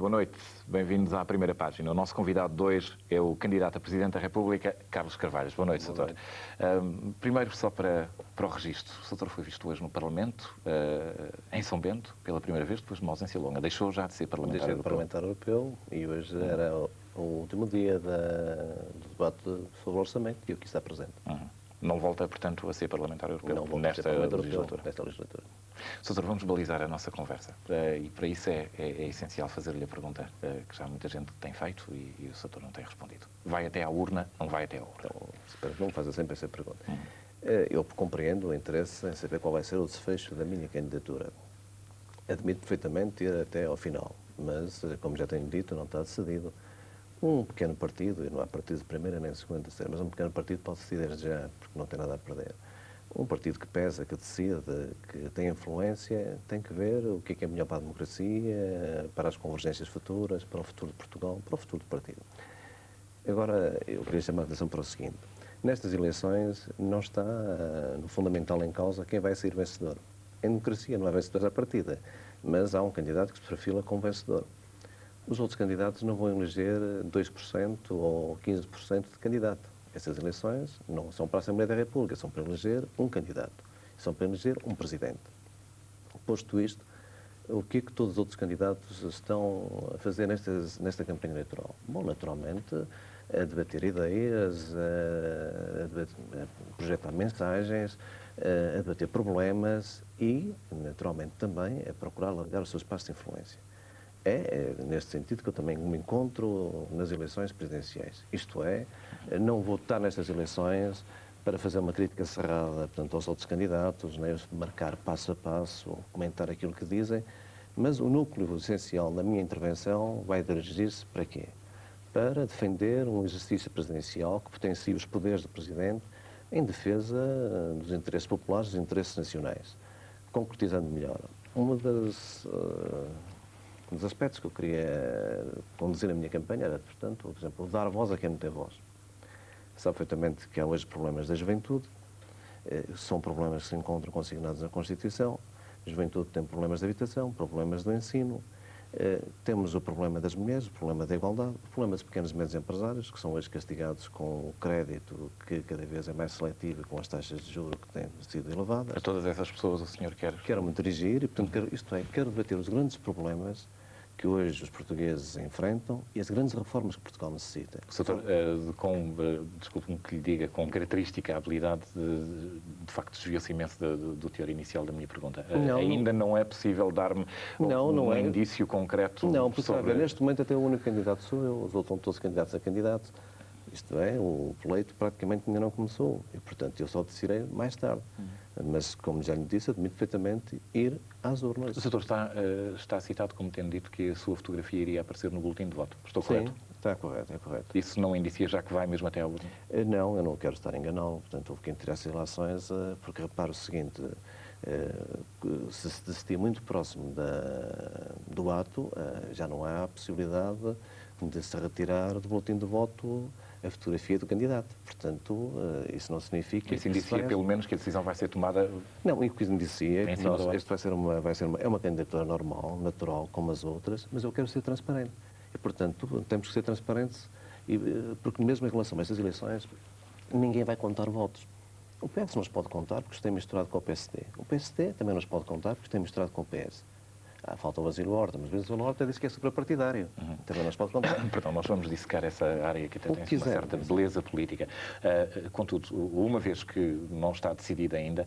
boa noite. Bem-vindos à primeira página. O nosso convidado de hoje é o candidato a Presidente da República, Carlos Carvalhais. Boa noite, Sr. Primeiro, só para o registro, o Sr. foi visto hoje no Parlamento, em São Bento, pela primeira vez, depois de uma ausência longa. Deixou já de ser parlamentar europeu. Parlamentar europeu e hoje era o último dia do debate sobre o orçamento e eu quis estar presente. Não volta, portanto, a ser parlamentar europeu nesta legislatura. Soutor, vamos balizar a nossa conversa e para isso é essencial fazer-lhe a pergunta que já muita gente tem feito e o Soutor não tem respondido. Vai até à urna, não vai até à urna? Então, espero que não me faça sempre essa pergunta. Eu compreendo o interesse em saber qual vai ser o desfecho da minha candidatura. Admito perfeitamente ir até ao final, mas, como já tenho dito, não está decidido. Um pequeno partido, e não há partido de primeira nem de segunda, terceira, mas um pequeno partido pode decidir já, porque não tem nada a perder. Um partido que pesa, que decide, que tem influência, tem que ver o que é melhor para a democracia, para as convergências futuras, para o futuro de Portugal, para o futuro do partido. Agora, eu queria chamar a atenção para o seguinte. Nestas eleições não está no fundamental em causa quem vai sair vencedor. Em democracia não há vencedores à partida, mas há um candidato que se perfila como vencedor. Os outros candidatos não vão eleger 2% ou 15% de candidato. Essas eleições não são para a Assembleia da República, são para eleger um candidato. São para eleger um presidente. Posto isto, o que é que todos os outros candidatos estão a fazer nesta campanha eleitoral? Bom, naturalmente, a debater ideias, a projetar mensagens, a debater problemas e, naturalmente, também a procurar alargar o seu espaço de influência. É neste sentido que eu também me encontro nas eleições presidenciais. Isto é, não vou estar nestas eleições para fazer uma crítica cerrada, portanto, aos outros candidatos, né, marcar passo a passo, comentar aquilo que dizem, mas o núcleo essencial da minha intervenção vai dirigir-se para quê? Para defender um exercício presidencial que potencie os poderes do Presidente em defesa dos interesses populares, dos interesses nacionais. Concretizando melhor, um dos aspectos que eu queria conduzir na minha campanha era, portanto, por exemplo, dar voz a quem não tem voz. Sabe perfeitamente que há hoje problemas da juventude, são problemas que se encontram consignados na Constituição, a juventude tem problemas de habitação, problemas do ensino, temos o problema das mulheres, o problema da igualdade, o problema dos pequenos e médios empresários, que são hoje castigados com o crédito que cada vez é mais seletivo e com as taxas de juros que têm sido elevadas. A todas essas pessoas o senhor quer? Quero-me dirigir e, portanto, quero debater os grandes problemas que hoje os portugueses enfrentam e as grandes reformas que Portugal necessita. Soutor, desculpe-me que lhe diga, com característica, a habilidade de facto desviou-se imenso do teor inicial da minha pergunta. Ainda não é possível dar-me um indício concreto? Não, porque sabe, neste momento até o único candidato sou eu, os outros são todos candidatos a candidatos. Isto é, o pleito praticamente ainda não começou e, portanto, eu só decidirei mais tarde. Mas, como já lhe disse, admito perfeitamente ir às urnas. O Soutor está citado como tendo dito que a sua fotografia iria aparecer no boletim de voto. Estou correto? Sim, está correto, é correto. Isso não indicia já que vai mesmo até à urna? Não, eu não quero estar enganado. Portanto, houve quem tirasse relações, porque repara o seguinte, se se decidir muito próximo do ato, já não há a possibilidade de se retirar do boletim de voto a fotografia do candidato. Portanto, isso não significa... Isso indicia, pelo menos, que a decisão vai ser tomada... Não, e o que indicia é que isto é uma candidatura normal, natural, como as outras, mas eu quero ser transparente. E, portanto, temos que ser transparentes, porque mesmo em relação a estas eleições, ninguém vai contar votos. O PS não os pode contar porque está misturado com o PSD. O PSD também não os pode contar porque está misturado com o PS. Falta o Basílio Horta, mas o Basílio Horta disse que é suprapartidário. Também não se pode contar. Perdão, nós vamos dissecar essa área que até tem uma certa beleza política. Contudo, uma vez que não está decidida ainda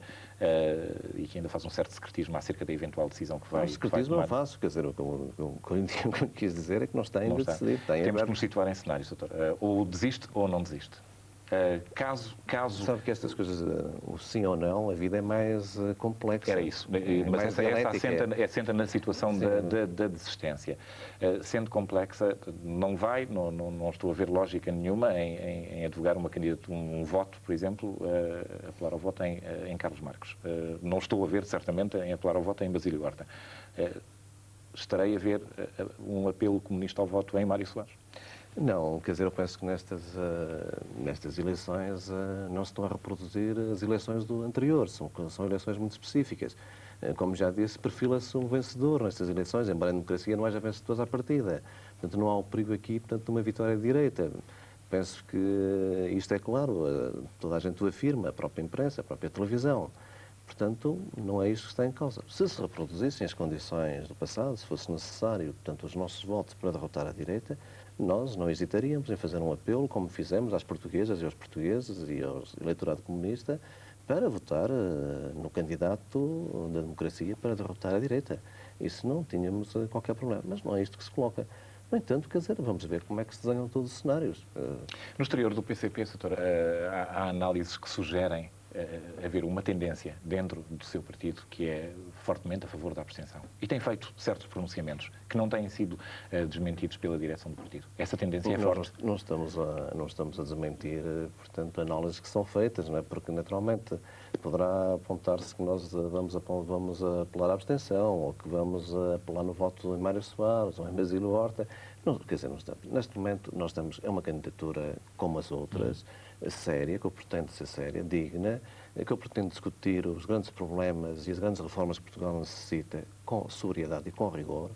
e que ainda faz um certo secretismo acerca da eventual decisão que vai tomar... secretismo não faço, quer dizer, o que eu quis dizer é que não está ainda decidido. Temos que nos situar em cenários, doutor. Ou desiste ou não desiste. Caso... Sabe que estas coisas, o sim ou não, a vida é mais complexa. Era isso, mas essa assenta na situação da desistência. Sendo complexa, não estou a ver lógica nenhuma em advogar uma candidatura, um voto, por exemplo, apelar ao voto em Carlos Marcos. Não estou a ver, certamente, em apelar ao voto em Basílio Horta. Estarei a ver um apelo comunista ao voto em Mário Soares. Não, quer dizer, eu penso que nestas eleições não se estão a reproduzir as eleições do anterior, são eleições muito específicas. como já disse, perfila-se um vencedor nestas eleições, embora a democracia não haja vencedores à partida. Portanto, não há o perigo aqui, portanto, de uma vitória de direita. Penso que isto é claro, toda a gente o afirma, a própria imprensa, a própria televisão. Portanto, não é isto que está em causa. Se reproduzissem as condições do passado, se fosse necessário, portanto, os nossos votos para derrotar a direita, nós não hesitaríamos em fazer um apelo, como fizemos às portuguesas e aos portugueses e ao eleitorado comunista, para votar no candidato da democracia para derrotar a direita. Isso não tínhamos qualquer problema, mas não é isto que se coloca. No entanto, quer dizer, vamos ver como é que se desenham todos os cenários. No exterior do PCP, Soutor, há análises que sugerem haver uma tendência dentro do seu partido que é fortemente a favor da abstenção. E tem feito certos pronunciamentos que não têm sido desmentidos pela direção do partido. Essa tendência é forte. Não estamos a desmentir, portanto, análises que são feitas, não é? Porque, naturalmente, poderá apontar-se que nós vamos apelar à abstenção ou que vamos apelar no voto em Mário Soares ou em Basílio Horta. Não, quer dizer, não estamos. Neste momento, é uma candidatura como as outras, séria, que eu pretendo ser séria, digna, que eu pretendo discutir os grandes problemas e as grandes reformas que Portugal necessita com sobriedade e com rigor.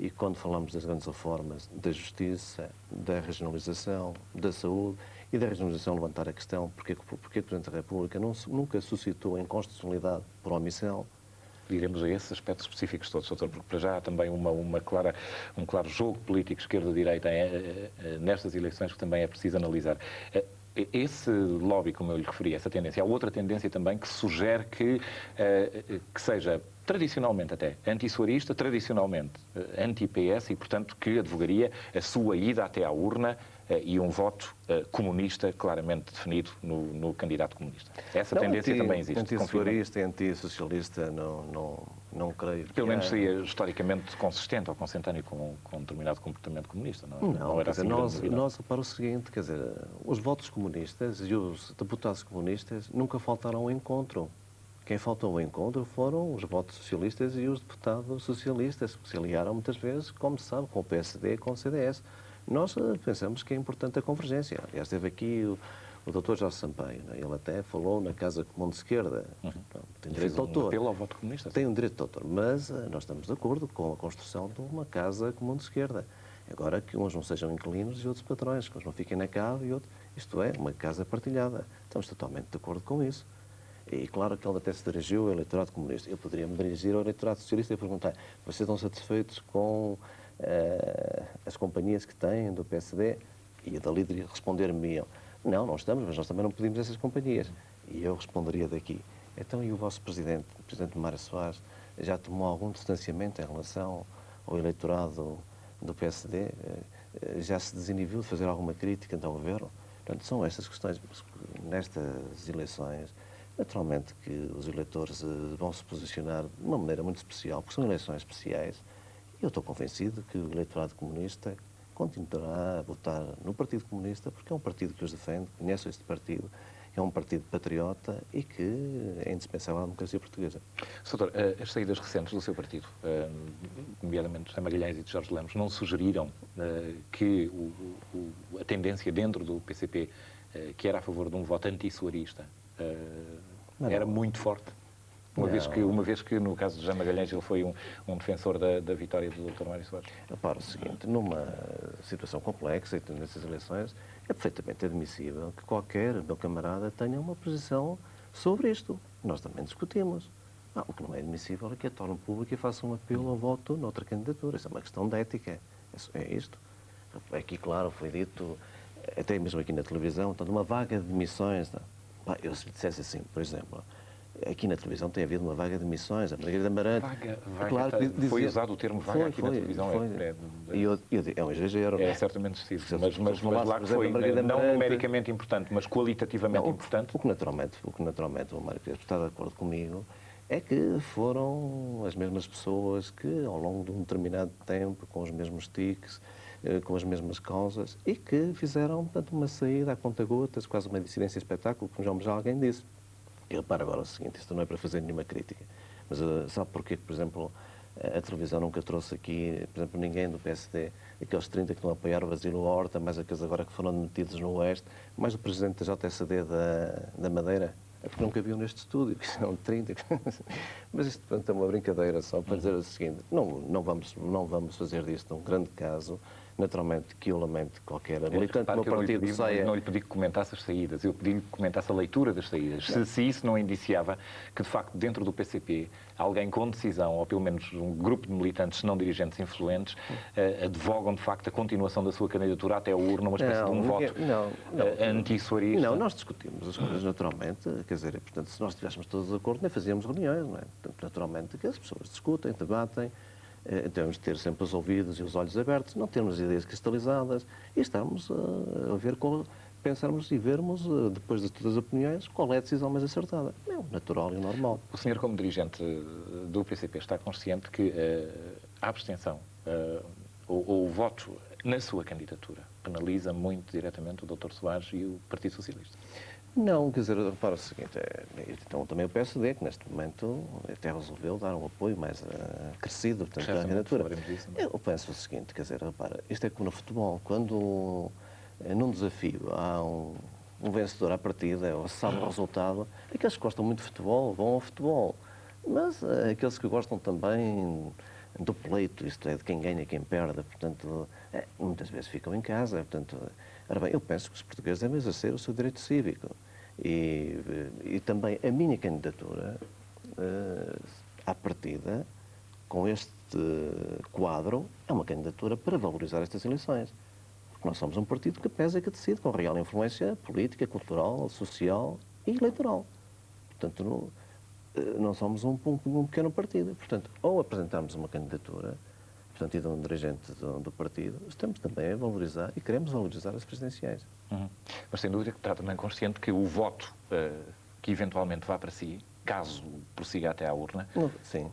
E quando falamos das grandes reformas da justiça, da regionalização, da saúde e da regionalização, levantar a questão porque o Presidente da República nunca suscitou inconstitucionalidade por omissão. Diremos a esses aspectos específicos todos, doutor, porque para já há também um claro jogo político esquerda-direita nestas eleições que também é preciso analisar. Esse lobby, como eu lhe referi, essa tendência, há outra tendência também que sugere que seja tradicionalmente até anti-suarista, tradicionalmente anti-PS e, portanto, que advogaria a sua ida até à urna e um voto comunista claramente definido no candidato comunista. Essa tendência também existe. Anti-suarista e anti-socialista não creio. Pelo menos seria historicamente consistente ou consentâneo com um determinado comportamento comunista, não é? Não era assim. Nós repara o seguinte, quer dizer, os votos comunistas e os deputados comunistas nunca faltaram ao encontro. Quem faltou ao encontro foram os votos socialistas e os deputados socialistas, que se aliaram muitas vezes, como se sabe, com o PSD e com o CDS. Nós pensamos que é importante a convergência. Aliás, esteve aqui o Dr. Jorge Sampaio, né? Ele até falou na Casa Comum de Esquerda. Tem direito de autor. Apelo ao voto comunista. Tem um direito de autor, mas nós estamos de acordo com a construção de uma Casa Comum de Esquerda. Agora que uns não sejam inquilinos e outros patrões, que uns não fiquem na cave e outros... Isto é, uma casa partilhada. Estamos totalmente de acordo com isso. E claro que ele até se dirigiu ao eleitorado comunista. Eu poderia me dirigir ao eleitorado socialista e perguntar: vocês estão satisfeitos com as companhias que têm do PSD? E dali responder-me-iam: não estamos, mas nós também não pedimos essas companhias. E eu responderia daqui: então, e o vosso Presidente, o Presidente Mário Soares, já tomou algum distanciamento em relação ao eleitorado do PSD? Já se desinibiu de fazer alguma crítica ao governo? Portanto, são estas questões. Nestas eleições, naturalmente que os eleitores vão se posicionar de uma maneira muito especial, porque são eleições especiais, e eu estou convencido que o eleitorado comunista continuará a votar no Partido Comunista, porque é um partido que os defende, conhece este partido, é um partido patriota e que é indispensável à democracia portuguesa. Doutor, as saídas recentes do seu partido, nomeadamente José Magalhães e de Jorge Lemos, não sugeriram que a tendência dentro do PCP, que era a favor de um voto anti-suarista, era muito forte? Uma vez que, no caso de José Magalhães, ele foi um defensor da vitória do Dr. Mário Soares. Repara o seguinte: numa situação complexa, e nessas eleições, é perfeitamente admissível que qualquer meu camarada tenha uma posição sobre isto. Nós também discutimos. O que não é admissível é que a torne pública e faça um apelo ao voto noutra candidatura. Isso é uma questão de ética. É isto. Aqui, claro, foi dito, até mesmo aqui na televisão, portanto, uma vaga de demissões. Eu, se dissesse assim, por exemplo, aqui na televisão tem havido uma vaga de demissões, a Margarida Amarante... Claro, foi usado o termo vaga aqui na televisão. É um exagero. É certamente excessivo, mas lá que foi não numericamente importante, mas qualitativamente importante. O que naturalmente o Mário Pedro está de acordo comigo é que foram as mesmas pessoas que, ao longo de um determinado tempo, com os mesmos tiques, com as mesmas causas, e que fizeram, portanto, uma saída a conta-gotas, quase uma dissidência espetáculo, como já alguém disse. E repara agora o seguinte: isto não é para fazer nenhuma crítica, mas sabe porquê que, por exemplo, a televisão nunca trouxe aqui, por exemplo, ninguém do PSD, aqueles 30 que estão a apoiar o Basílio Horta, mais aqueles agora que foram demitidos no Oeste, mais o presidente da JSD da Madeira, é porque nunca viu neste estúdio, que são 30. Mas isto, portanto, é uma brincadeira só para dizer o seguinte, não vamos fazer disto um grande caso. Naturalmente que eu lamento qualquer militante do meu partido saia... Não lhe pedi que comentasse as saídas, eu pedi-lhe que comentasse a leitura das saídas. Se isso não indiciava que, de facto, dentro do PCP, alguém com decisão, ou pelo menos um grupo de militantes, se não dirigentes influentes, advogam, de facto, a continuação da sua candidatura até a urna, uma espécie de um voto anti-soarista. Não, nós discutimos as coisas naturalmente, quer dizer, portanto, se nós estivéssemos todos de acordo, nem fazíamos reuniões, não é? Portanto, naturalmente que as pessoas discutem, debatem, temos de ter sempre os ouvidos e os olhos abertos, não termos ideias cristalizadas e estarmos a ver, pensarmos e vermos, depois de todas as opiniões, qual é a decisão mais acertada. É o natural e o normal. O senhor, como dirigente do PCP, está consciente que a abstenção ou o voto na sua candidatura penaliza muito diretamente o Dr. Soares e o Partido Socialista? Não, quer dizer, repara o seguinte, então também o PSD, que neste momento até resolveu dar um apoio mais crescido, portanto, à candidatura. Eu penso o seguinte, quer dizer, repara, isto é como no futebol, quando num desafio há um vencedor à partida, ou se sabe o resultado, aqueles que gostam muito de futebol vão ao futebol, mas aqueles que gostam também do pleito, isto é, de quem ganha e quem perde, portanto, muitas vezes ficam em casa, portanto, ora bem, eu penso que os portugueses devem exercer o seu direito cívico. E também a minha candidatura, à partida, com este quadro, é uma candidatura para valorizar estas eleições. Porque nós somos um partido que pesa e que decide com real influência política, cultural, social e eleitoral. Portanto, não somos um pequeno partido. Portanto, ou apresentarmos uma candidatura, portanto, e de um dirigente do partido, estamos também a valorizar e queremos valorizar as presidenciais. Mas sem dúvida que está também consciente que o voto que eventualmente vá para si, caso prossiga até à urna, sim.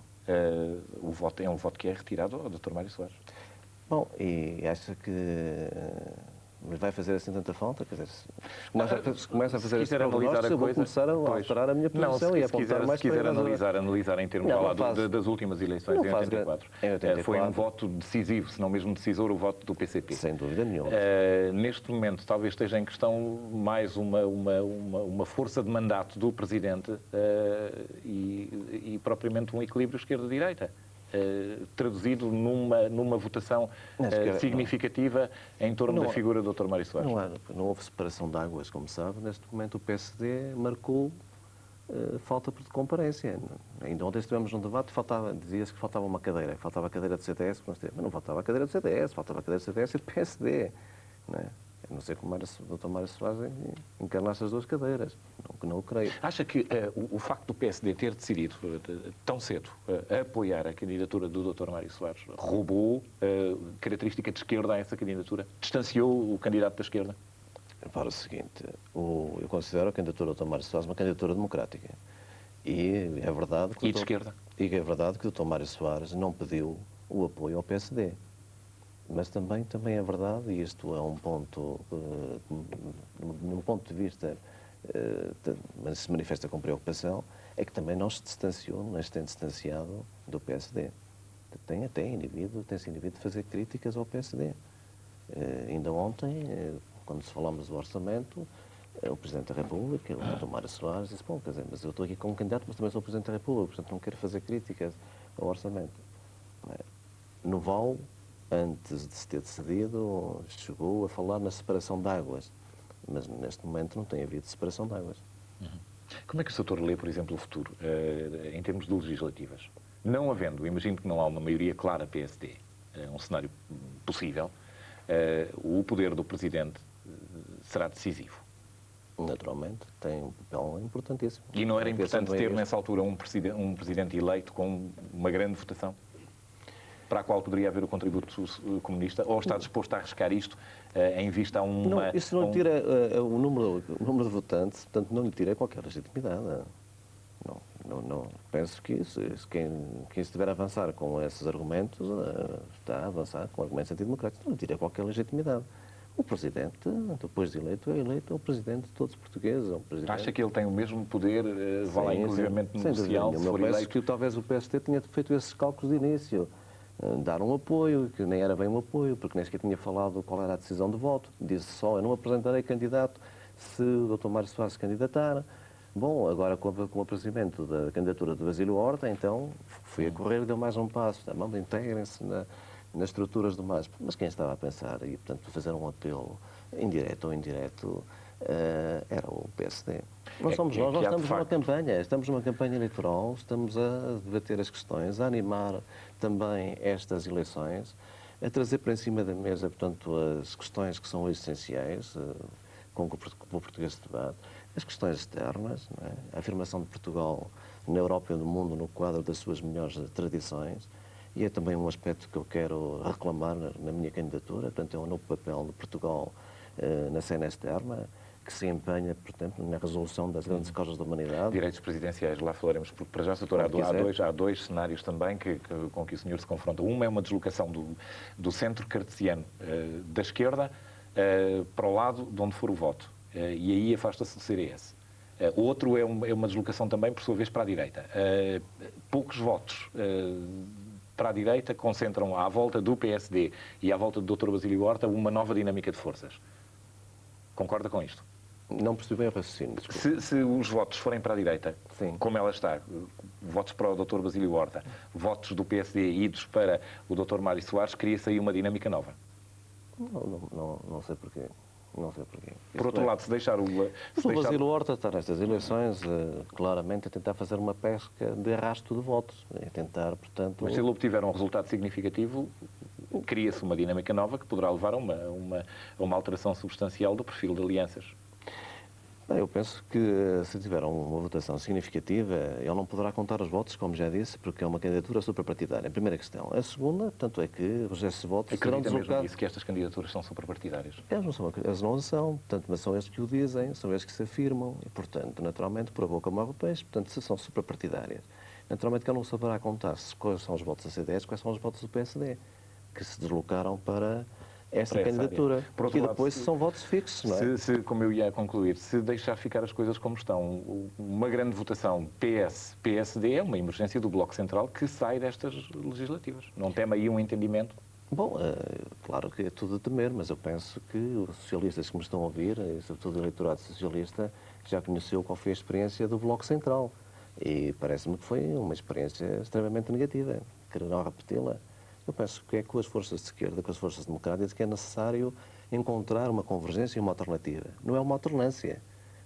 O voto é um voto que é retirado ao Dr. Mário Soares. Bom, e acha que vai fazer assim tanta falta? Quer dizer, se começa a fazer esse prognóstico, eu vou começar a alterar a minha posição e apontar mais para... Se quiser analisar em termos das últimas eleições em 84, foi um voto decisivo, se não mesmo decisor, o voto do PCP. Sem dúvida nenhuma. Neste momento, talvez esteja em questão mais uma força de mandato do Presidente e propriamente um equilíbrio esquerda-direita. Traduzido numa votação significativa em torno da figura do Dr. Mário Soares. Não houve separação de águas, como sabe. Neste momento o PSD marcou falta de comparência. Ainda ontem estivemos num debate, dizia-se que faltava uma cadeira. Faltava a cadeira do CDS, mas não faltava a cadeira do CDS, faltava a cadeira do CDS e do PSD. Não é? Eu não sei como o Dr. Mário Soares encarnasse as duas cadeiras. Não o creio. Acha que o facto do PSD ter decidido tão cedo apoiar a candidatura do Dr. Mário Soares roubou característica de esquerda a essa candidatura? Distanciou o candidato da esquerda? Para o seguinte, eu considero a candidatura do Dr. Mário Soares uma candidatura democrática. E é verdade que... E de esquerda? E é verdade que o Dr. Mário Soares não pediu o apoio ao PSD. Mas também é verdade, e isto é um ponto, num ponto de vista, mas se manifesta com preocupação, é que também não se distanciou, não se tem distanciado do PSD. Tem-se inibido de fazer críticas ao PSD. Ainda ontem, quando falámos do orçamento, o Presidente da República, o Dr. Mário Soares, disse, bom, quer dizer, mas eu estou aqui como candidato, mas também sou o Presidente da República, portanto não quero fazer críticas ao orçamento. No Val, antes de se ter decidido, chegou a falar na separação de águas. Mas neste momento não tem havido separação de águas. Como é que o Sr. lê, por exemplo, o futuro, em termos de legislativas? Não havendo, imagino que não há uma maioria clara PSD, um cenário possível, o poder do Presidente será decisivo. Naturalmente, tem um papel importantíssimo. E não era importante ter, nessa altura, um Presidente eleito com uma grande votação? Para a qual poderia haver o contributo comunista, ou está disposto a arriscar isto em vista a uma... Não, isso não lhe tira o número de votantes, portanto, não lhe tira qualquer legitimidade. Não. Penso que quem estiver a avançar com esses argumentos está a avançar com argumentos antidemocráticos. Não lhe tira qualquer legitimidade. O Presidente, depois de eleito, é o Presidente de todos os portugueses. Acha que ele tem o mesmo poder, vai lá inclusivamente no social, se for eleito? Eu penso que talvez o PSD tenha feito esses cálculos de início. Dar um apoio, que nem era bem um apoio, porque nem sequer tinha falado qual era a decisão de voto. Disse só, eu não apresentarei candidato se o Dr. Mário Soares se candidatar. Bom, agora com o aparecimento da candidatura de Basílio Horta, então fui a correr e deu mais um passo. Integrem-se nas estruturas do MAS. Mas quem estava a pensar e, portanto, fazer um apelo indireto ou indireto era o PSD. Não somos nós estamos numa campanha eleitoral, estamos a debater as questões, a animar também estas eleições, a trazer para em cima da mesa, portanto, as questões que são essenciais, com que o português se debate, as questões externas, não é? A afirmação de Portugal na Europa e no mundo no quadro das suas melhores tradições, e é também um aspecto que eu quero reclamar na minha candidatura, portanto, é um novo papel de Portugal na cena externa, que se empenha, portanto, na resolução das grandes causas da humanidade. Direitos presidenciais, lá falaremos, porque para já, doutor, há dois cenários também com que o senhor se confronta. Uma é uma deslocação do centro cartesiano da esquerda para o lado de onde for o voto, e aí afasta-se do CDS. Outro é uma deslocação também, por sua vez, para a direita. Poucos votos para a direita concentram à volta do PSD e à volta do Dr. Basílio Horta uma nova dinâmica de forças. Concorda com isto? Não percebi bem o raciocínio. Se os votos forem para a direita, sim, como ela está, votos para o Dr. Basílio Horta, votos do PSD idos para o Dr. Mário Soares, cria-se aí uma dinâmica nova. Não sei porquê. Não sei porquê. Por outro lado, se deixar o... O Basílio Horta está nestas eleições, claramente, a tentar fazer uma pesca de arrasto de votos. A tentar, portanto... Mas se ele obtiver um resultado significativo, cria-se uma dinâmica nova que poderá levar a uma alteração substancial do perfil de alianças. Eu penso que se tiver uma votação significativa, ele não poderá contar os votos, como já disse, porque é uma candidatura superpartidária. A primeira questão. A segunda, tanto é que esses votos serão deslocados... Acredita mesmo que estas candidaturas são superpartidárias? Eles não são, portanto, mas são eles que o dizem, são eles que se afirmam, e, portanto, naturalmente, por a boca morre o peixe, portanto, se são superpartidárias. Naturalmente que ele não saberá contar quais são os votos da CDS, quais são os votos do PSD, que se deslocaram para esta candidatura. E depois são votos fixos, não é? Como eu ia concluir, se deixar ficar as coisas como estão, uma grande votação PS-PSD é uma emergência do Bloco Central que sai destas legislativas. Não teme aí um entendimento? Bom, claro que é tudo a temer, mas eu penso que os socialistas que me estão a ouvir, e sobretudo o eleitorado socialista, já conheceu qual foi a experiência do Bloco Central. E parece-me que foi uma experiência extremamente negativa. Quererão repeti-la. Eu penso que é com as forças de esquerda, com as forças democráticas, que é necessário encontrar uma convergência e uma alternativa. Não é uma alternância,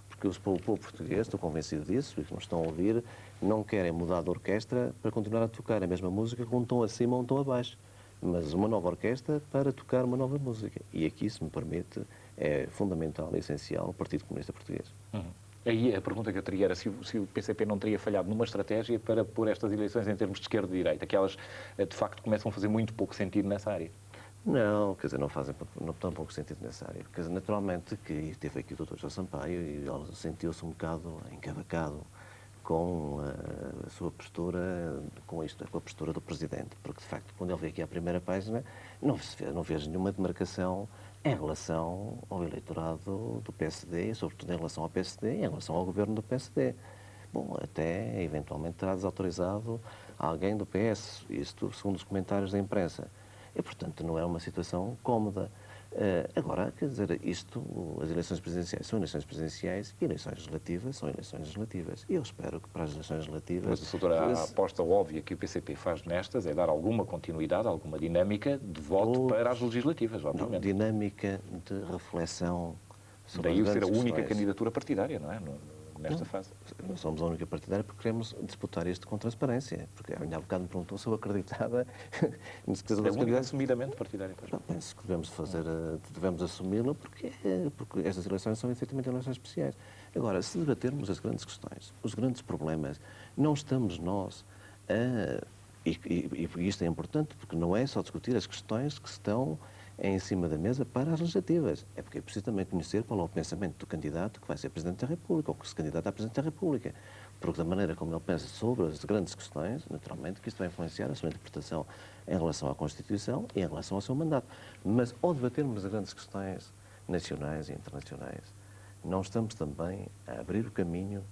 porque o povo português, estou convencido disso, e que nos estão a ouvir, não querem mudar de orquestra para continuar a tocar a mesma música com um tom acima ou um tom abaixo, mas uma nova orquestra para tocar uma nova música. E aqui, se me permite, é fundamental e essencial o Partido Comunista Português. Aí a pergunta que eu teria era se o PCP não teria falhado numa estratégia para pôr estas eleições em termos de esquerda e direita, que elas, de facto, começam a fazer muito pouco sentido nessa área. Não, quer dizer, não fazem tão pouco sentido nessa área. Quer dizer, naturalmente que teve aqui o Dr. José Sampaio e ele sentiu-se um bocado encavacado com a sua postura, com a postura do Presidente, porque, de facto, quando ele veio aqui à primeira página, não fez nenhuma demarcação em relação ao eleitorado do PSD, sobretudo em relação ao PSD e em relação ao governo do PSD. Bom, até eventualmente terá desautorizado alguém do PS, isto segundo os comentários da imprensa. E, portanto, não é uma situação cómoda. Agora, quer dizer, as eleições presidenciais são eleições presidenciais e eleições legislativas são eleições legislativas. E eu espero que para as eleições legislativas... Mas, doutora, a aposta óbvia que o PCP faz nestas é dar alguma continuidade, alguma dinâmica de voto para as legislativas, obviamente. Não, dinâmica de reflexão sobre daí as ser a única questões. Candidatura partidária, não é? Nesta fase. Não somos a única partidária porque queremos disputar isto com transparência. Porque há bocado me perguntou se eu acreditava... É única assumidamente partidária. Não, penso que devemos assumi-la porque estas eleições são efetivamente eleições especiais. Agora, se debatermos as grandes questões, os grandes problemas, não estamos nós a... E isto é importante porque não é só discutir as questões que estão em cima da mesa para as legislativas. É porque é preciso também conhecer qual é o pensamento do candidato que vai ser Presidente da República ou que se candidata a Presidente da República. Porque da maneira como ele pensa sobre as grandes questões, naturalmente que isto vai influenciar a sua interpretação em relação à Constituição e em relação ao seu mandato. Mas ao debatermos as grandes questões nacionais e internacionais, não estamos também a abrir o caminho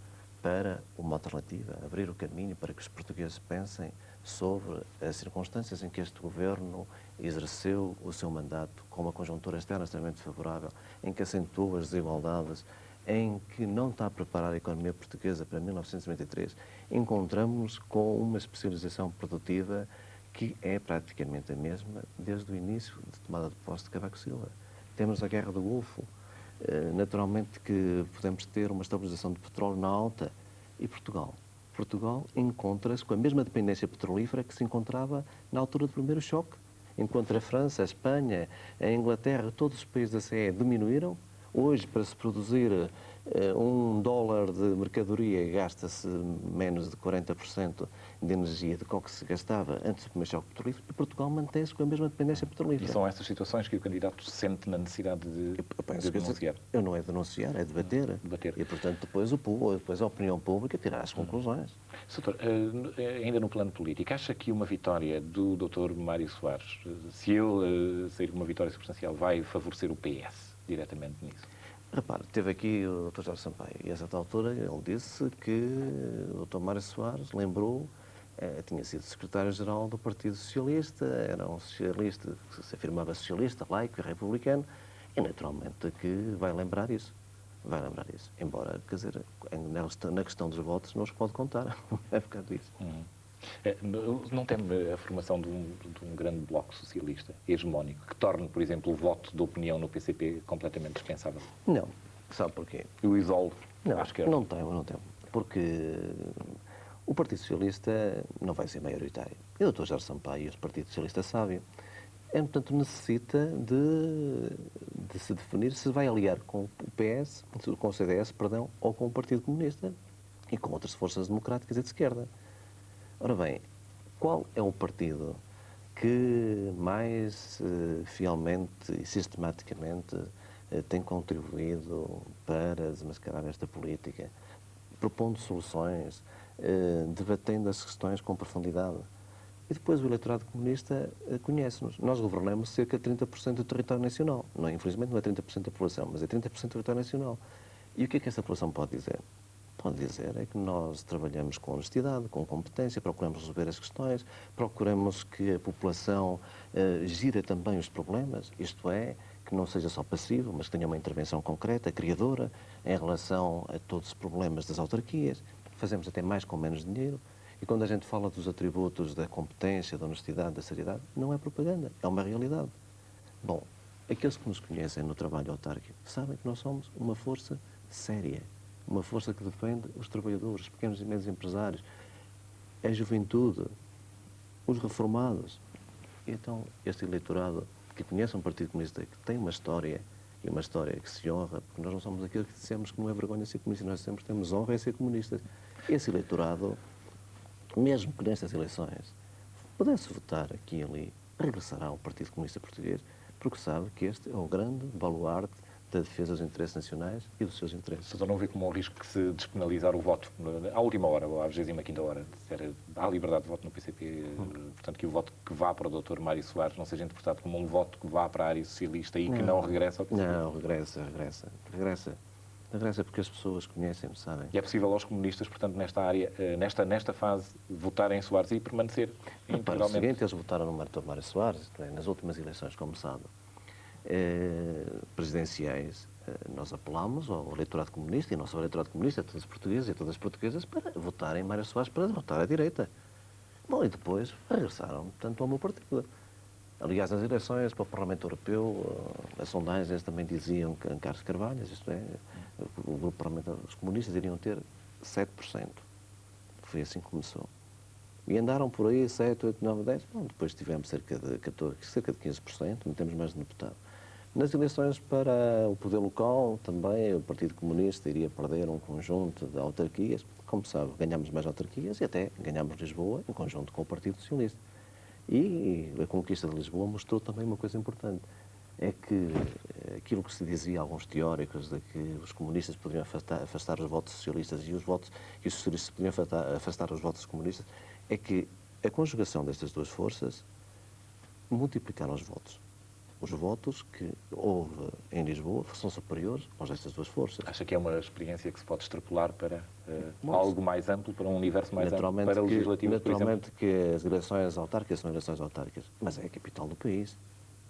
para uma alternativa, a abrir o caminho para que os portugueses pensem sobre as circunstâncias em que este governo exerceu o seu mandato com uma conjuntura externa extremamente favorável, em que acentua as desigualdades em que não está a preparar a economia portuguesa para 1993, encontramos-nos com uma especialização produtiva que é praticamente a mesma desde o início de tomada de posse de Cavaco Silva. Temos a Guerra do Golfo, naturalmente que podemos ter uma estabilização de petróleo na alta. E Portugal? Portugal encontra-se com a mesma dependência petrolífera que se encontrava na altura do primeiro choque. Enquanto a França, a Espanha, a Inglaterra, todos os países da CE diminuíram. Hoje, para se produzir $1 de mercadoria, gasta-se menos de 40% de energia do que se gastava antes do primeiro choque petrolífero, e Portugal mantém-se com a mesma dependência petrolífera. E são essas situações que o candidato sente na necessidade de denunciar? Eu não é denunciar, é debater. E, portanto, depois a opinião pública tirará as conclusões. Doutor, ainda no plano político, acha que uma vitória do Dr. Mário Soares, se ele sair com uma vitória substancial, vai favorecer o PS diretamente nisso? Repare, teve aqui o Dr. Jorge Sampaio e a certa altura ele disse que o Dr. Mário Soares lembrou, tinha sido secretário-geral do Partido Socialista, era um socialista que se afirmava socialista, laico e republicano, e naturalmente que vai lembrar isso. Vai lembrar isso. Embora, quer dizer, na questão dos votos não os pode contar, é por causa disso. Não teme a formação de um grande bloco socialista, hegemónico, que torne, por exemplo, o voto de opinião no PCP completamente dispensável? Não. Sabe porquê? E o isole não, à esquerda? Não temo. Porque o Partido Socialista não vai ser maioritário. E o Dr. Jorge Sampaio e o Partido Socialista sabe. Portanto, necessita de se definir se vai aliar com o PS, com o CDS, perdão, ou com o Partido Comunista e com outras forças democráticas e de esquerda. Ora bem, qual é o partido que mais fielmente e sistematicamente tem contribuído para desmascarar esta política, propondo soluções, debatendo as questões com profundidade? E depois o eleitorado comunista conhece-nos. Nós governamos cerca de 30% do território nacional. Não, infelizmente não é 30% da população, mas é 30% do território nacional. E o que é que essa população pode dizer? Pode dizer é que nós trabalhamos com honestidade, com competência, procuramos resolver as questões, procuramos que a população gira também os problemas, isto é, que não seja só passivo, mas que tenha uma intervenção concreta, criadora, em relação a todos os problemas das autarquias. Fazemos até mais com menos dinheiro. E quando a gente fala dos atributos da competência, da honestidade, da seriedade, não é propaganda, é uma realidade. Bom, aqueles que nos conhecem no trabalho autárquico sabem que nós somos uma força séria, uma força que defende os trabalhadores, os pequenos e médios empresários, a juventude, os reformados. E então, este eleitorado que conhece um Partido Comunista, que tem uma história, e uma história que se honra, porque nós não somos aqueles que dissemos que não é vergonha ser comunista, nós sempre temos honra em ser comunistas. Esse eleitorado, mesmo que nestas eleições pudesse votar aqui e ali, regressará ao Partido Comunista Português, porque sabe que este é o grande baluarte da defesa dos interesses nacionais e dos seus interesses. Então não vê como um risco que se despenalizar o voto à última hora, ou à 25ª hora, há liberdade de voto no PCP, portanto que o voto que vá para o Dr. Mário Soares não seja interpretado como um voto que vá para a área socialista e que não regressa ao PCP? Não, regressa porque as pessoas conhecem-me, sabem. E é possível aos comunistas, portanto, nesta área, nesta fase, votarem em Soares e permanecer integralmente? O seguinte, eles votaram no Dr. Mário Soares, nas últimas eleições, como sabe, presidenciais, nós apelámos ao eleitorado comunista, e não só ao eleitorado comunista, a todos os portugueses e a todas as portuguesas, para votarem em Mário Soares para derrotar a direita. Bom, e depois regressaram, portanto, ao meu partido. Aliás, nas eleições para o Parlamento Europeu, as sondagens também diziam que Carlos Carvalhas, isto é, o grupo parlamentar, os comunistas iriam ter 7%. Foi assim que começou. E andaram por aí 7, 8, 9, 10. Bom, depois tivemos cerca de 15%, não temos mais de deputado. Nas eleições para o poder local, também o Partido Comunista iria perder um conjunto de autarquias. Como sabe, ganhámos mais autarquias e até ganhámos Lisboa em conjunto com o Partido Socialista. E a conquista de Lisboa mostrou também uma coisa importante. É que aquilo que se dizia a alguns teóricos de que os comunistas poderiam afastar os votos socialistas e os socialistas poderiam afastar os votos comunistas, é que a conjugação destas duas forças multiplicaram os votos. Os votos que houve em Lisboa são superiores aos destas duas forças. Acha que é uma experiência que se pode extrapolar para algo mais amplo, para um universo mais amplo, para legislativos, por exemplo? Naturalmente que as eleições autárquicas são eleições autárquicas, mas é a capital do país.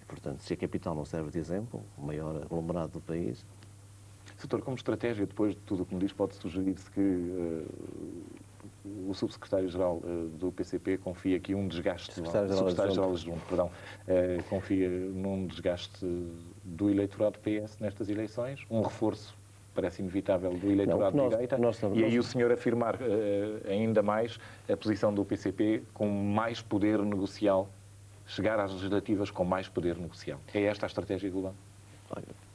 E, portanto, se a capital não serve de exemplo, o maior aglomerado do país... Doutor, como estratégia, depois de tudo o que me diz, pode sugerir-se que o subsecretário-geral do PCP confia aqui um desgaste, subsecretário-geral adjunto, perdão, confia num desgaste do eleitorado PS nestas eleições, um reforço, parece inevitável, do eleitorado de direita, e aí o senhor afirmar ainda mais a posição do PCP com mais poder negocial, chegar às legislativas com mais poder negocial. É esta a estratégia global? Olha,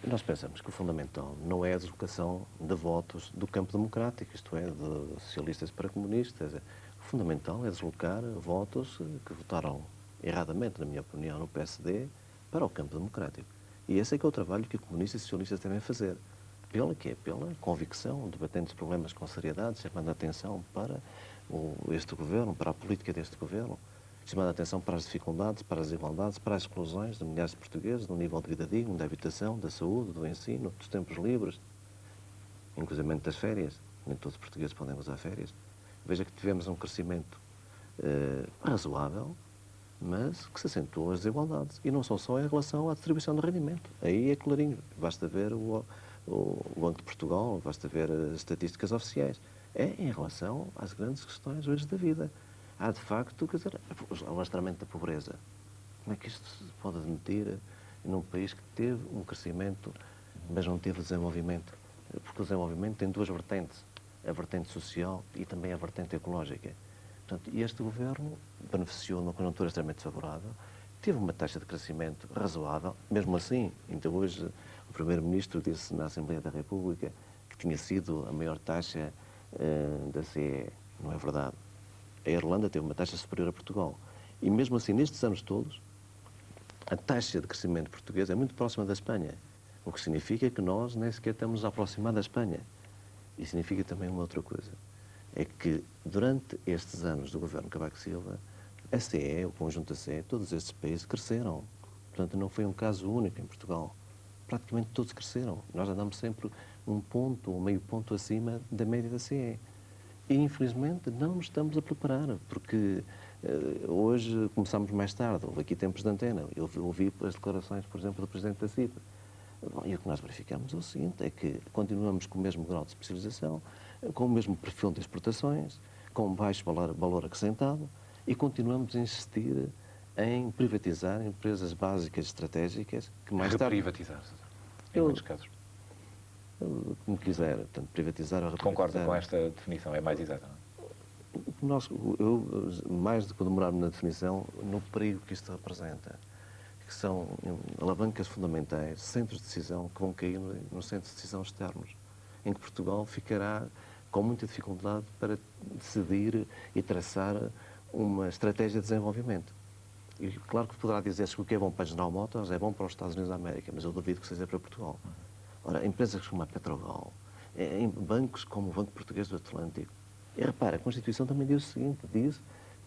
nós pensamos que o fundamental não é a deslocação de votos do campo democrático, isto é, de socialistas para comunistas. O fundamental é deslocar votos que votaram erradamente, na minha opinião, no PSD, para o campo democrático. E esse é que é o trabalho que comunistas e socialistas devem fazer. Pela convicção, debatendo os problemas com seriedade, chamando a atenção para este governo, para a política deste governo, chamando a atenção para as dificuldades, para as desigualdades, para as exclusões de milhares de portugueses, do nível de vida digno, da habitação, da saúde, do ensino, dos tempos livres, inclusive das férias. Nem todos os portugueses podem usar férias. Veja que tivemos um crescimento razoável, mas que se acentuou as desigualdades. E não são só em relação à distribuição de rendimento. Aí é clarinho. Basta ver o Banco de Portugal, basta ver as estatísticas oficiais. É em relação às grandes questões hoje da vida. Há, de facto, quer dizer, o alastramento da pobreza. Como é que isto se pode admitir num país que teve um crescimento, mas não teve desenvolvimento? Porque o desenvolvimento tem duas vertentes, a vertente social e também a vertente ecológica. Portanto, este governo beneficiou de uma conjuntura extremamente favorável, teve uma taxa de crescimento razoável, mesmo assim, ainda hoje o Primeiro-Ministro disse na Assembleia da República que tinha sido a maior taxa da CE. Não é verdade. A Irlanda teve uma taxa superior a Portugal. E mesmo assim, nestes anos todos, a taxa de crescimento português é muito próxima da Espanha. O que significa que nós nem sequer estamos a aproximar da Espanha. E significa também uma outra coisa. É que durante estes anos do governo Cavaco Silva, a CE, o conjunto da CE, todos estes países cresceram. Portanto, não foi um caso único em Portugal. Praticamente todos cresceram. Nós andamos sempre um ponto ou meio ponto acima da média da CE. E, infelizmente, não nos estamos a preparar, porque hoje começamos mais tarde, houve aqui tempos de antena. Eu ouvi as declarações, por exemplo, do Presidente da CIP. E o que nós verificamos é o seguinte, é que continuamos com o mesmo grau de especialização, com o mesmo perfil de exportações, com baixo valor acrescentado, e continuamos a insistir em privatizar empresas básicas estratégicas que mais tarde... Reprivatizar, em muitos casos. Como quiser, portanto, privatizar ou reprivatizar. Concordo com esta definição, é mais exata, não é? Eu, mais do que demorar-me na definição, no perigo que isto representa, que são alavancas fundamentais, centros de decisão que vão cair nos centros de decisão externos, em que Portugal ficará com muita dificuldade para decidir e traçar uma estratégia de desenvolvimento. E claro que poderá dizer-se que o que é bom para a General Motors é bom para os Estados Unidos da América, mas eu duvido que seja para Portugal. Ora, empresas como a Petrogal, em bancos como o Banco Português do Atlântico. E repara, a Constituição também diz o seguinte, diz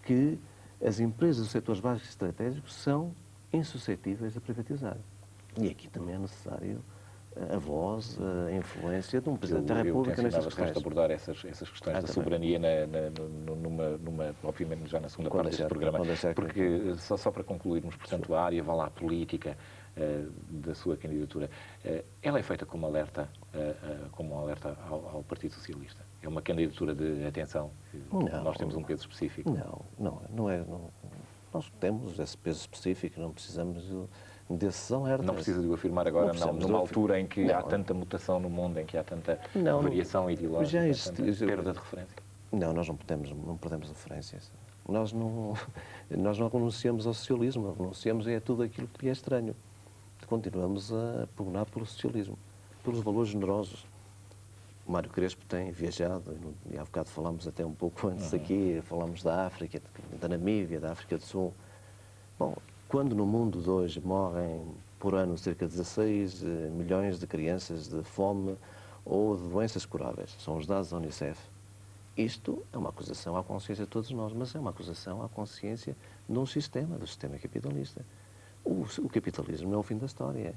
que as empresas dos setores básicos estratégicos são insuscetíveis a privatizar. E aqui também é necessário a voz, a influência de um Presidente da República nestas questões. Eu abordar essas questões da soberania, obviamente já na segunda parte deste programa, porque só para concluirmos, portanto, a área, vá lá, política da sua candidatura, ela é feita como um alerta ao Partido Socialista? É uma candidatura de atenção? Nós temos um peso específico? Não é. Nós temos esse peso específico, não precisamos desses alertas. Não precisa de o afirmar agora, não. Numa altura em que há tanta mutação no mundo, em que há tanta variação ideológica, tanta perda de referência. Não, nós não perdemos referências. Nós não renunciamos ao socialismo, renunciamos a tudo aquilo que lhe é estranho. Continuamos a pugnar pelo socialismo, pelos valores generosos. O Mário Crespo tem viajado, e há bocado falámos até um pouco antes aqui, falámos da África, da Namíbia, da África do Sul. Bom, quando no mundo de hoje morrem por ano cerca de 16 milhões de crianças de fome ou de doenças curáveis, são os dados da Unicef, isto é uma acusação à consciência de todos nós, mas é uma acusação à consciência do sistema capitalista. O capitalismo é o fim da história.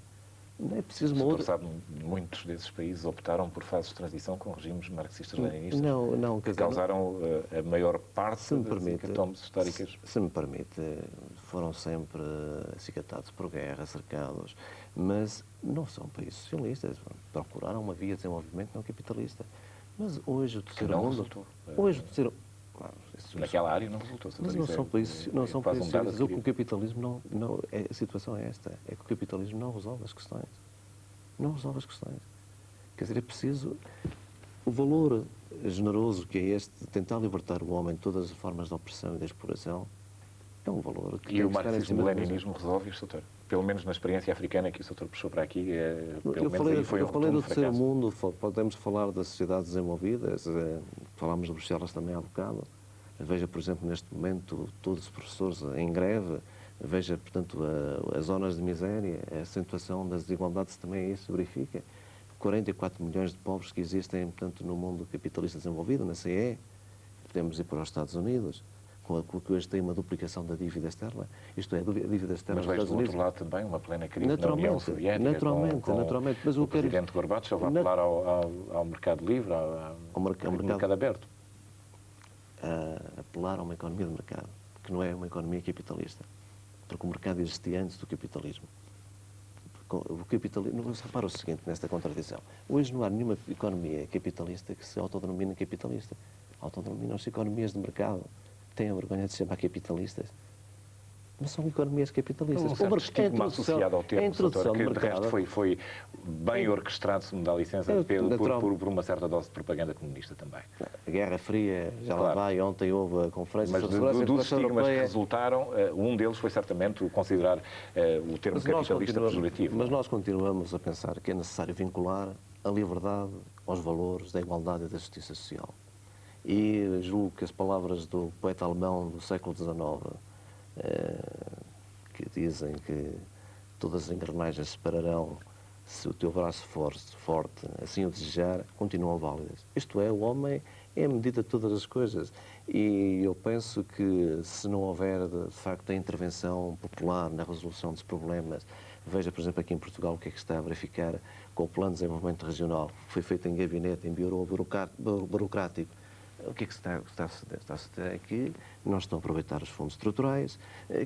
Não é preciso uma outra... sabe, muitos desses países optaram por fases de transição com regimes marxistas-leninistas que causaram a maior parte das hecatombes históricas. Se me permite, foram sempre acicatados por guerra, cercados, mas não são países socialistas. Procuraram uma via de desenvolvimento não capitalista. Mas hoje o terceiro mundo... Resultou. Hoje o terceiro... Naquela área não resultou. Mas não são países socialistas. O que o capitalismo a situação é esta. É que o capitalismo não resolve as questões. Não resolve as questões. Quer dizer, é preciso... O valor generoso que é este de tentar libertar o homem de todas as formas de opressão e de exploração é um valor que... E o marxismo-leninismo resolve isto, doutor? Pelo menos na experiência africana que o doutor puxou para aqui, eu falei do terceiro mundo, podemos falar das sociedades desenvolvidas, falámos de Bruxelas também há bocado. Veja, por exemplo, neste momento, todos os professores em greve, veja, portanto, as zonas de miséria, a acentuação das desigualdades também isso verifica. 44 milhões de pobres que existem, portanto, no mundo capitalista desenvolvido, na CE. Podemos ir para os Estados Unidos, com o que hoje tem uma duplicação da dívida externa. Isto é, a dívida externa dos Estados Unidos. Mas vejo do outro lado também uma plena crise na União Soviética, naturalmente. Mas o presidente Gorbachev a apelar ao mercado livre, ao mercado aberto. Apelar a uma economia de mercado, que não é uma economia capitalista, porque o mercado existia antes do capitalismo. O capitalismo, repara o seguinte nesta contradição. Hoje não há nenhuma economia capitalista que se autodenomine capitalista. Autodenominam-se economias de mercado. Têm a vergonha de se chamar capitalistas. Mas são economias capitalistas. Um certo estigma associado ao termo, doutor, que de resto foi bem orquestrado, se me dá licença, por uma certa dose de propaganda comunista também. A Guerra Fria já lá vai, ontem houve a conferência sobre segurança. Mas dos estigmas que resultaram, um deles foi certamente o considerar o termo capitalista pejorativo. Mas nós continuamos a pensar que é necessário vincular a liberdade aos valores da igualdade e da justiça social. E julgo que as palavras do poeta alemão do século XIX, que dizem que todas as engrenagens se pararão se o teu braço forte assim o desejar, continuam válidas. Isto é, o homem é a medida de todas as coisas. E eu penso que se não houver, de facto, a intervenção popular na resolução dos problemas, veja, por exemplo, aqui em Portugal o que é que está a verificar com o Plano de Desenvolvimento Regional, que foi feito em gabinete, em bureau burocrático. O que é que está a suceder? É que não estão a aproveitar os fundos estruturais,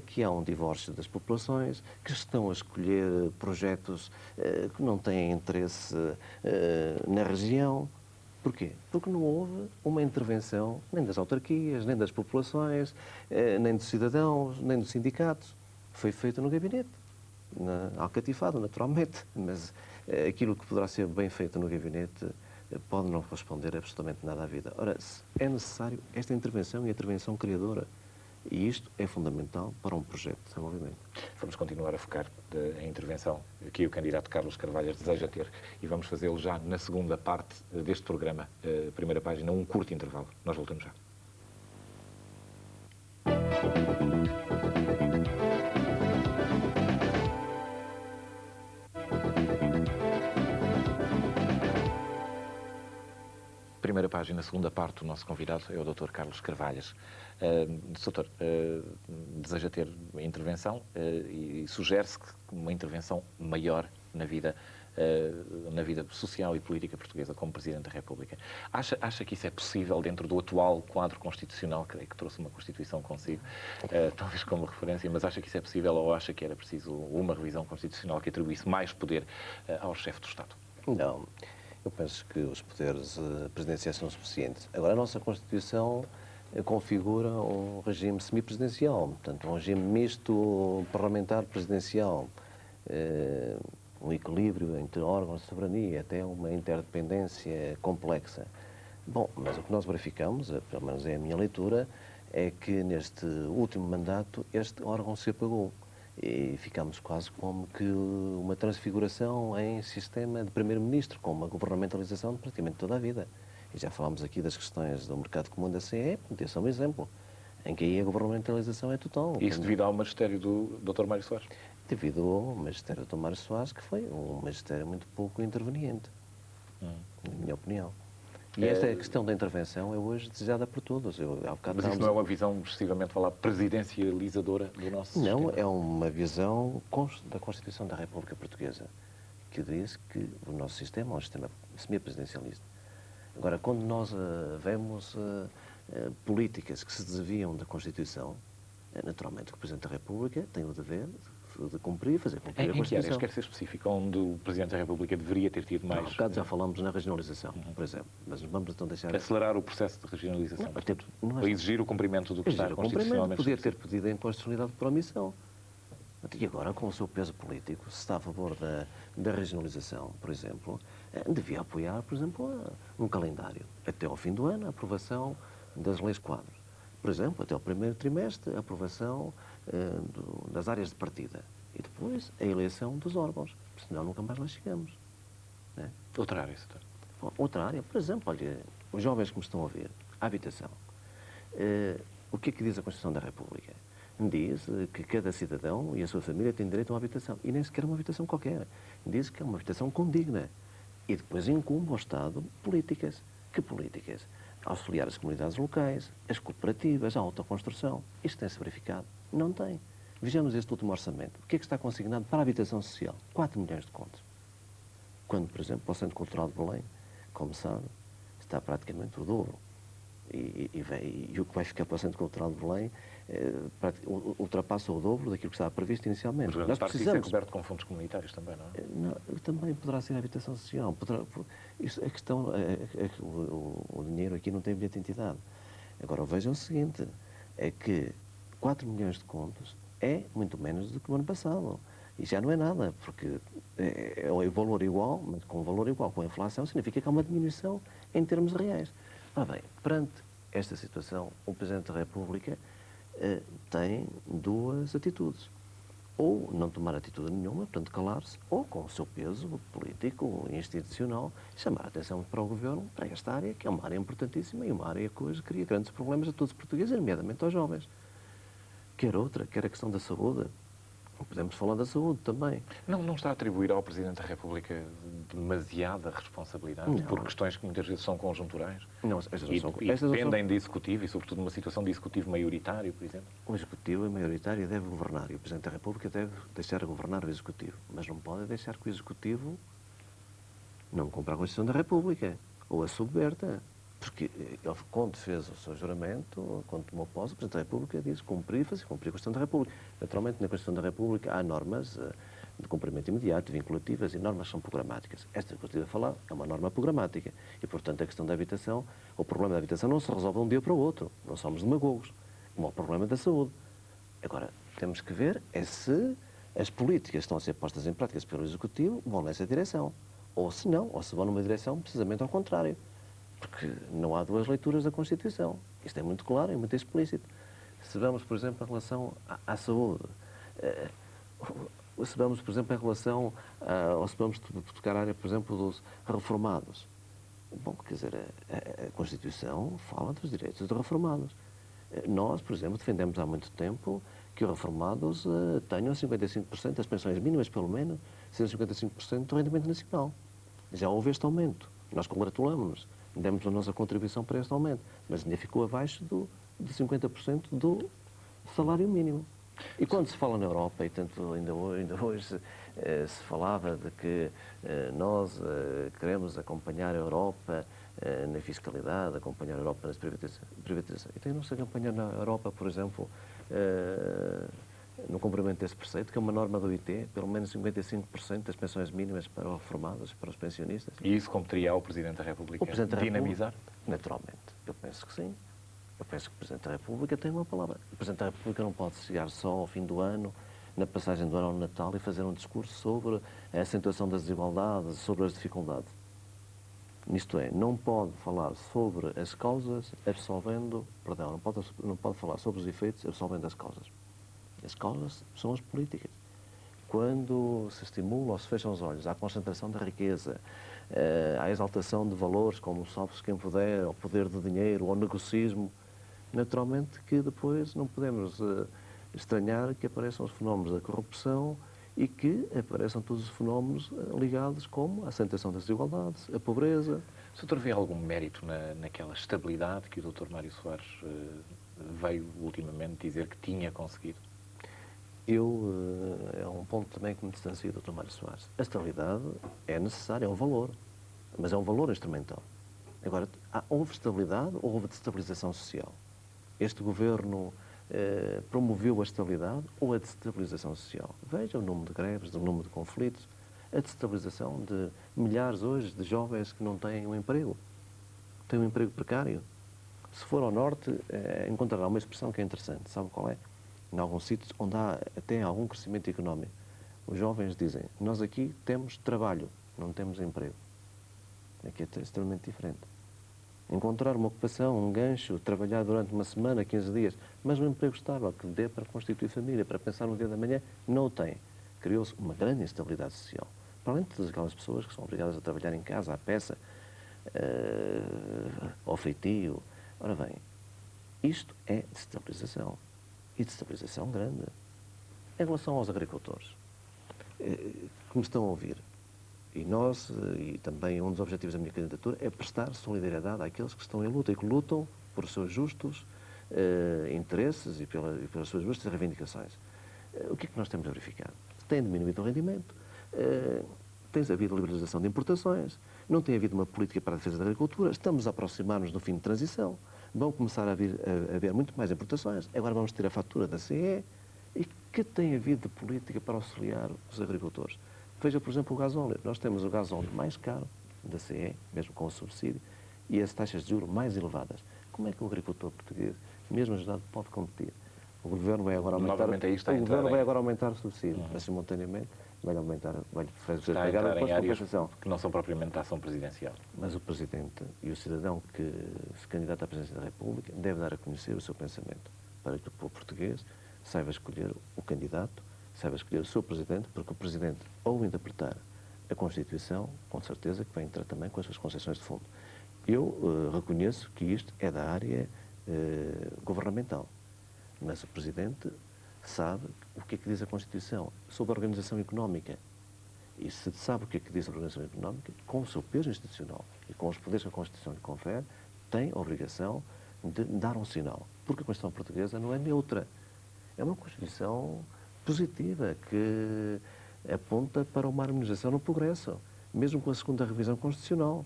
que há um divórcio das populações, que estão a escolher projetos que não têm interesse na região. Porquê? Porque não houve uma intervenção nem das autarquias, nem das populações, nem dos cidadãos, nem dos sindicatos. Foi feito no gabinete, alcatifado, naturalmente, mas aquilo que poderá ser bem feito no gabinete pode não corresponder absolutamente nada à vida. Ora, é necessário esta intervenção e a intervenção criadora. E isto é fundamental para um projeto de desenvolvimento. Vamos continuar a focar a intervenção que o candidato Carlos Carvalhas deseja ter e vamos fazê-lo já na segunda parte deste programa. Primeira página, um curto intervalo. Nós voltamos já. Primeira página, segunda parte, o nosso convidado é o Dr. Carlos Carvalhas. Doutor, deseja ter intervenção e sugere-se uma intervenção maior na vida social e política portuguesa como Presidente da República. Acha que isso é possível dentro do atual quadro constitucional, creio que trouxe uma Constituição consigo, talvez como referência, mas acha que isso é possível ou acha que era preciso uma revisão constitucional que atribuísse mais poder ao chefe do Estado? Não. Eu penso que os poderes presidenciais são suficientes. Agora, a nossa Constituição configura um regime semipresidencial, portanto, um regime misto parlamentar-presidencial, um equilíbrio entre órgãos de soberania, até uma interdependência complexa. Bom, mas o que nós verificamos, pelo menos é a minha leitura, é que neste último mandato este órgão se apagou. E ficamos quase como que uma transfiguração em sistema de primeiro-ministro, com uma governamentalização de praticamente toda a vida. E já falámos aqui das questões do mercado comum da CE, esse é um exemplo, em que aí a governamentalização é total. Isso devido ao magistério do Dr. Mário Soares? Devido ao magistério do Dr. Mário Soares, que foi um magistério muito pouco interveniente, na minha opinião. E esta questão da intervenção é hoje desejada por todos. Mas isso não é uma visão excessivamente presidencializadora do nosso sistema? Não, é uma visão da Constituição da República Portuguesa, que diz que o nosso sistema é um sistema semipresidencialista. Agora, quando nós vemos políticas que se desviam da Constituição, Naturalmente que o Presidente da República tem o dever de cumprir, fazer cumprir a Em que Constituição. áreas, quer ser específico, onde o Presidente da República deveria ter tido mais... Há bocado já falamos na regionalização, por exemplo, mas vamos então deixar... Acelerar o processo de regionalização. Não é Ou exigir o cumprimento do que está constitucionalmente podia ter pedido a inconstitucionalidade por omissão. E agora, com o seu peso político, se está a favor da regionalização, por exemplo, devia apoiar, por exemplo, um calendário. Até ao fim do ano, a aprovação das leis quadros. Por exemplo, até o primeiro trimestre, a aprovação das áreas de partida. E depois, a eleição dos órgãos. Senão, nunca mais lá chegamos. Né? Outra área, Sr. Outra área, por exemplo, olha, os jovens que me estão a ouvir, a habitação. O que é que diz a Constituição da República? Diz que cada cidadão e a sua família têm direito a uma habitação. E nem sequer uma habitação qualquer. Diz que é uma habitação condigna. E depois incumbe ao Estado políticas. Que políticas? Auxiliar as comunidades locais, as cooperativas, a autoconstrução. Isto tem-se verificado? Não tem. Vejamos este último orçamento. O que é que está consignado para a habitação social? 4 milhões de contos. Quando, por exemplo, para o Centro Cultural de Belém, como sabe, está praticamente o dobro. E o que vai ficar para o Centro Cultural de Belém ultrapassa o dobro daquilo que estava previsto inicialmente. Mas parte disso é coberto com fundos comunitários também, não é? Não, também poderá ser a habitação social. A questão é que o dinheiro aqui não tem bilhete de entidade. Agora, vejam o seguinte, é que 4 milhões de contos é muito menos do que o ano passado. E já não é nada, porque é o valor igual, mas com o valor igual com a inflação, significa que há uma diminuição em termos reais. Ora bem, perante esta situação, o Presidente da República tem duas atitudes. Ou não tomar atitude nenhuma, portanto calar-se, ou com o seu peso político e institucional, chamar a atenção para o Governo, para esta área, que é uma área importantíssima e uma área que hoje cria grandes problemas a todos os portugueses, nomeadamente aos jovens. Quer outra, quer a questão da saúde. Podemos falar da saúde também. Não está a atribuir ao Presidente da República demasiada responsabilidade por questões que muitas vezes são conjunturais? Não, e dependem de Executivo e, sobretudo, numa situação de Executivo maioritário, por exemplo? O Executivo maioritário deve governar e o Presidente da República deve deixar governar o Executivo. Mas não pode deixar que o Executivo não cumpra a Constituição da República ou a subverta. Porque ele, quando fez o seu juramento, quando tomou posse, o Presidente da República disse cumprir a Constituição da República. Naturalmente, na Constituição da República há normas de cumprimento imediato, vinculativas, e normas são programáticas. Esta que eu estive a falar é uma norma programática. E, portanto, a questão da habitação, o problema da habitação não se resolve de um dia para o outro. Não somos demagogos. Como o problema da saúde. Agora, temos que ver é se as políticas que estão a ser postas em práticas pelo Executivo vão nessa direção. Ou se não, ou se vão numa direção precisamente ao contrário. Porque não há duas leituras da Constituição. Isto é muito claro e muito explícito. Se vamos, por exemplo, em relação à saúde, se vamos, por exemplo, em relação, ou se vamos tocar a área, por exemplo, dos reformados. Bom, quer dizer, a Constituição fala dos direitos dos reformados. Nós, por exemplo, defendemos há muito tempo que os reformados tenham 55% das pensões mínimas, pelo menos, sendo 55% do rendimento nacional. Já houve este aumento. Nós congratulamos-nos. Demos a nossa contribuição para este aumento, mas ainda ficou abaixo de 50% do salário mínimo. E quando se fala na Europa, e tanto ainda hoje se falava de que nós queremos acompanhar a Europa na fiscalidade, acompanhar a Europa nas privatizações. Então não se acompanha na Europa, por exemplo, no cumprimento desse preceito, que é uma norma do OIT, pelo menos 55% das pensões mínimas para os reformados, para os pensionistas. E isso competeria ao Presidente da República dinamizar? Naturalmente. Eu penso que sim. Eu penso que o Presidente da República tem uma palavra. O Presidente da República não pode chegar só ao fim do ano, na passagem do ano ao Natal, e fazer um discurso sobre a acentuação das desigualdades, sobre as dificuldades. Isto é, não pode falar sobre as causas absolvendo... Perdão, não pode falar sobre os efeitos absolvendo as causas. As causas são as políticas. Quando se estimula ou se fecham os olhos à concentração da riqueza, à exaltação de valores como salve-se quem puder, ao poder do dinheiro, ao negocismo, naturalmente que depois não podemos estranhar que apareçam os fenómenos da corrupção e que apareçam todos os fenómenos ligados como a acentuação das desigualdades, a pobreza. O senhor vê algum mérito naquela estabilidade que o Dr. Mário Soares veio ultimamente dizer que tinha conseguido? É um ponto também que me distancio do Dr. Mário Soares. A estabilidade é necessária, é um valor, mas é um valor instrumental. Agora, houve estabilidade ou houve destabilização social? Este governo promoveu a estabilidade ou a destabilização social? Veja o número de greves, o número de conflitos, a destabilização de milhares hoje de jovens que não têm um emprego, têm um emprego precário. Se for ao norte, encontrará uma expressão que é interessante. Sabe qual é? Em alguns sítios onde há até algum crescimento económico. Os jovens dizem, nós aqui temos trabalho, não temos emprego. Aqui é extremamente diferente. Encontrar uma ocupação, um gancho, trabalhar durante uma semana, 15 dias, mas um emprego estável que dê para constituir família, para pensar no dia da manhã, não o tem. Criou-se uma grande instabilidade social. Para além de todas aquelas pessoas que são obrigadas a trabalhar em casa, à peça, ao feitio. Ora bem, isto é destabilização. E destabilização grande. Em relação aos agricultores, que me estão a ouvir, e nós, e também um dos objetivos da minha candidatura, é prestar solidariedade àqueles que estão em luta e que lutam por seus justos interesses e pelas suas justas reivindicações. O que é que nós temos a verificar? Tem diminuído o rendimento, tem havido liberalização de importações, não tem havido uma política para a defesa da agricultura, estamos a aproximar-nos do fim de transição, vão começar a haver muito mais importações, agora vamos ter a fatura da CE, e que tem havido de política para auxiliar os agricultores? Veja, por exemplo, o gasóleo. Nós temos o gasóleo mais caro da CE, mesmo com o subsídio, e as taxas de juros mais elevadas. Como é que o agricultor português, mesmo ajudado, pode competir? O Governo vai agora aumentar, o subsídio, mas simultaneamente vai fazer pagar a compensação. Que não são propriamente a ação presidencial. Mas o Presidente e o cidadão que se candidata à presidência da República deve dar a conhecer o seu pensamento, para que o povo português saiba escolher o candidato, saiba escolher o seu Presidente, porque o Presidente, ao interpretar a Constituição, com certeza que vai entrar também com as suas concepções de fundo. Eu reconheço que isto é da área governamental, mas o Presidente sabe o que é que diz a Constituição sobre a organização económica. E se sabe o que é que diz a organização económica, com o seu peso institucional e com os poderes que a Constituição lhe confere, tem a obrigação de dar um sinal. Porque a Constituição portuguesa não é neutra. É uma Constituição positiva, que aponta para uma harmonização no progresso, mesmo com a segunda revisão constitucional,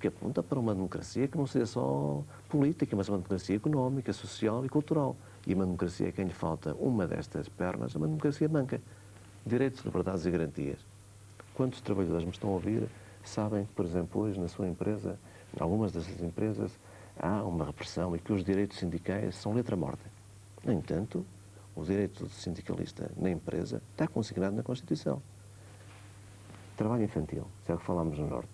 que aponta para uma democracia que não seja só política, mas uma democracia económica, social e cultural. E uma democracia a quem lhe falta uma destas pernas é uma democracia manca. Direitos, liberdades e garantias. Quantos trabalhadores me estão a ouvir sabem que, por exemplo, hoje na sua empresa, em algumas dessas empresas, há uma repressão e que os direitos sindicais são letra morta. No entanto, o direito do sindicalista na empresa está consignado na Constituição. Trabalho infantil, já que falámos no Norte.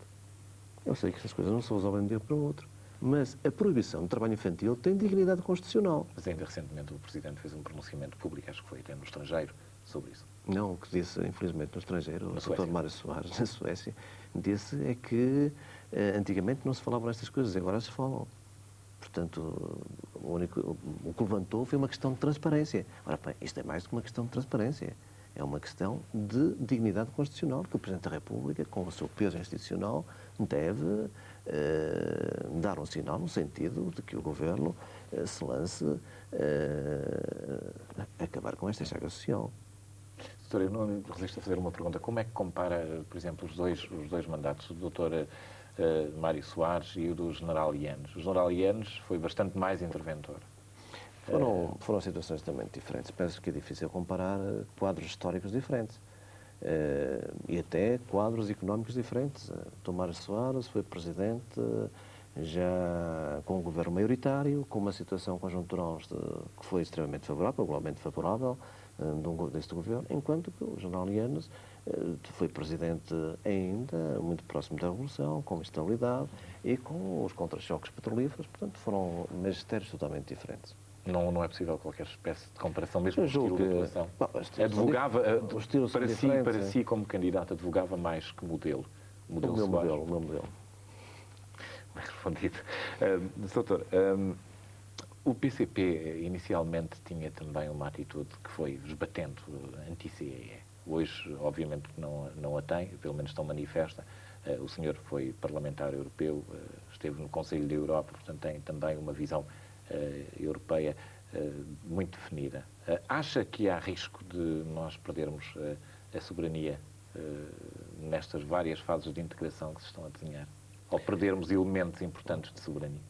Eu sei que estas coisas não se resolvem de um dia para o outro, mas a proibição de trabalho infantil tem dignidade constitucional. Mas ainda recentemente o Presidente fez um pronunciamento público, acho que foi até no estrangeiro, sobre isso. Não, o que disse, infelizmente, no estrangeiro, o Dr. Mário Soares, na Suécia, disse é que antigamente não se falavam nestas coisas, agora se falam. Portanto, o que levantou foi uma questão de transparência. Ora, bem, isto é mais do que uma questão de transparência. É uma questão de dignidade constitucional que o Presidente da República, com o seu peso institucional, deve dar um sinal no sentido de que o Governo se lance a acabar com esta chaga social. Doutor, eu não resisto a fazer uma pergunta. Como é que compara, por exemplo, os dois mandatos do Dr. Mário Soares e o do General Yanes? O General Yanes foi bastante mais interventor. Foram situações também diferentes. Penso que é difícil comparar quadros históricos diferentes e até quadros económicos diferentes. O Dr. Mário Soares foi presidente já com um governo maioritário, com uma situação conjuntural que foi extremamente favorável, globalmente favorável, deste governo, enquanto que o General Yanes foi presidente ainda muito próximo da Revolução, com estabilidade e com os contra-choques petrolíferos, portanto foram magistérios totalmente diferentes. Não é possível qualquer espécie de comparação, mesmo com o estilo de atuação. Advogava, para si, como candidato, advogava mais que modelo? O meu modelo. Bem respondido. Doutor, o PCP inicialmente tinha também uma atitude que foi esbatendo anti-CEE. Hoje, obviamente, não a tem, pelo menos tão manifesta. O senhor foi parlamentar europeu, esteve no Conselho da Europa, portanto tem também uma visão europeia muito definida. Acha que há risco de nós perdermos a soberania nestas várias fases de integração que se estão a desenhar? Ou perdermos elementos importantes de soberania?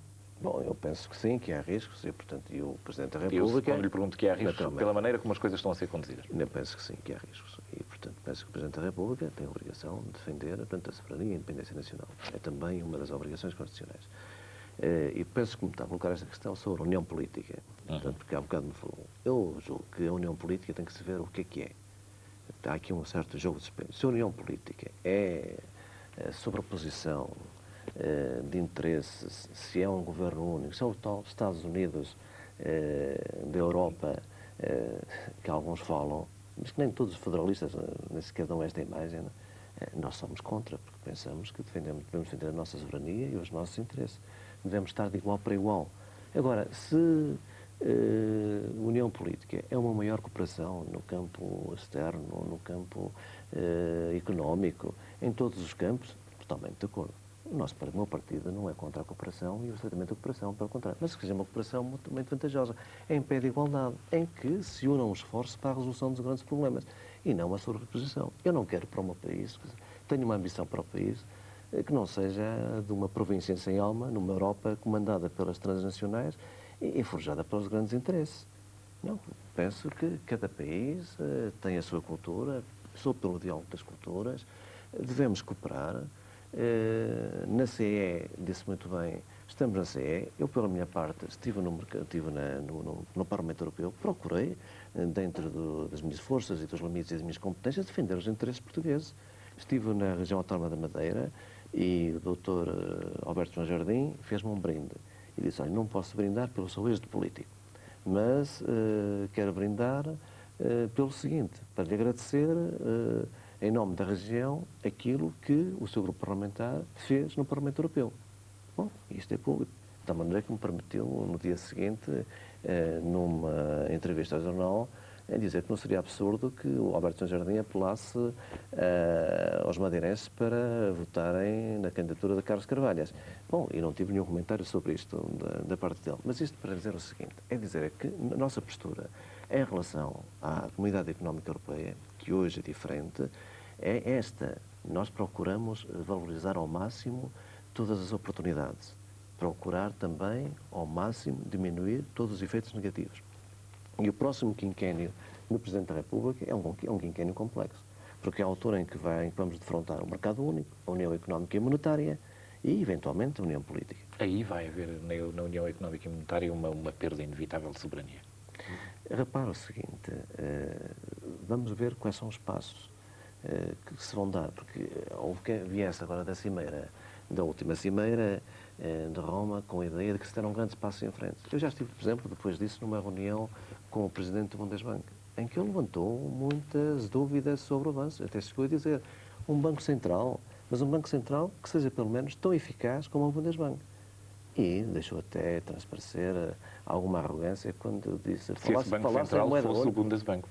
Bom, eu penso que sim, que há riscos, e, portanto, e o Presidente da República... Eu, quando lhe pergunto que há riscos, pela maneira como as coisas estão a ser conduzidas. Eu penso que sim, que há riscos. E, portanto, penso que o Presidente da República tem a obrigação de defender, portanto, a soberania e a independência nacional. É também uma das obrigações constitucionais. E penso que me está a colocar esta questão sobre a união política. Portanto, porque há bocado me falou. Eu julgo que a união política tem que se ver o que é. Há aqui um certo jogo de espelho. Se a união política é a sobreposição de interesses, se é um governo único, se é o tal Estados Unidos da Europa, que alguns falam, mas que nem todos os federalistas nem sequer dão esta imagem, nós somos contra, porque pensamos que devemos defender a nossa soberania e os nossos interesses. Devemos estar de igual para igual. Agora, se união política é uma maior cooperação no campo externo, no campo económico, em todos os campos, totalmente de acordo. O meu partido não é contra a cooperação e o estreitamento da cooperação, pelo contrário. Mas que seja uma cooperação mutuamente vantajosa, em pé de igualdade, em que se unam os esforços para a resolução dos grandes problemas e não a sobreposição. Eu não quero para o meu país, tenho uma ambição para o país que não seja de uma província sem alma, numa Europa comandada pelas transnacionais e forjada pelos grandes interesses. Não, penso que cada país tem a sua cultura, sou pelo diálogo das culturas, devemos cooperar. Na CE, disse muito bem, estamos na CE. Eu, pela minha parte, estive no Parlamento Europeu, procurei, dentro das minhas forças e dos limites e das minhas competências, defender os interesses portugueses. Estive na região autónoma da Madeira e o Dr. Alberto João Jardim fez-me um brinde. E disse, olha, não posso brindar pelo seu êxito político, mas quero brindar pelo seguinte, para lhe agradecer, em nome da região, aquilo que o seu grupo parlamentar fez no Parlamento Europeu. Bom, isto é público. Da maneira que me permitiu, no dia seguinte, numa entrevista ao jornal, dizer que não seria absurdo que o Alberto João Jardim apelasse aos madeirenses para votarem na candidatura de Carlos Carvalhas. Bom, e não tive nenhum comentário sobre isto da parte dele. Mas isto para dizer o seguinte, é dizer que a nossa postura em relação à Comunidade Económica Europeia, que hoje é diferente, é esta. Nós procuramos valorizar ao máximo todas as oportunidades. Procurar também, ao máximo, diminuir todos os efeitos negativos. E o próximo quinquênio do Presidente da República é um quinquênio complexo, porque é a altura em que vamos defrontar o mercado único, a União Económica e Monetária e, eventualmente, a União Política. Aí vai haver, na União Económica e Monetária, uma perda inevitável de soberania. Repara o seguinte, vamos ver quais são os passos que se vão dar, porque houve que viesse agora da última cimeira de Roma, com a ideia de que se deram grandes passos em frente. Eu já estive, por exemplo, depois disso, numa reunião com o Presidente do Bundesbank, em que ele levantou muitas dúvidas sobre o avanço. Até chegou a dizer, um Banco Central, mas um Banco Central que seja pelo menos tão eficaz como o Bundesbank. E deixou até transparecer alguma arrogância quando disse... Se esse Banco Central fosse o Bundesbank.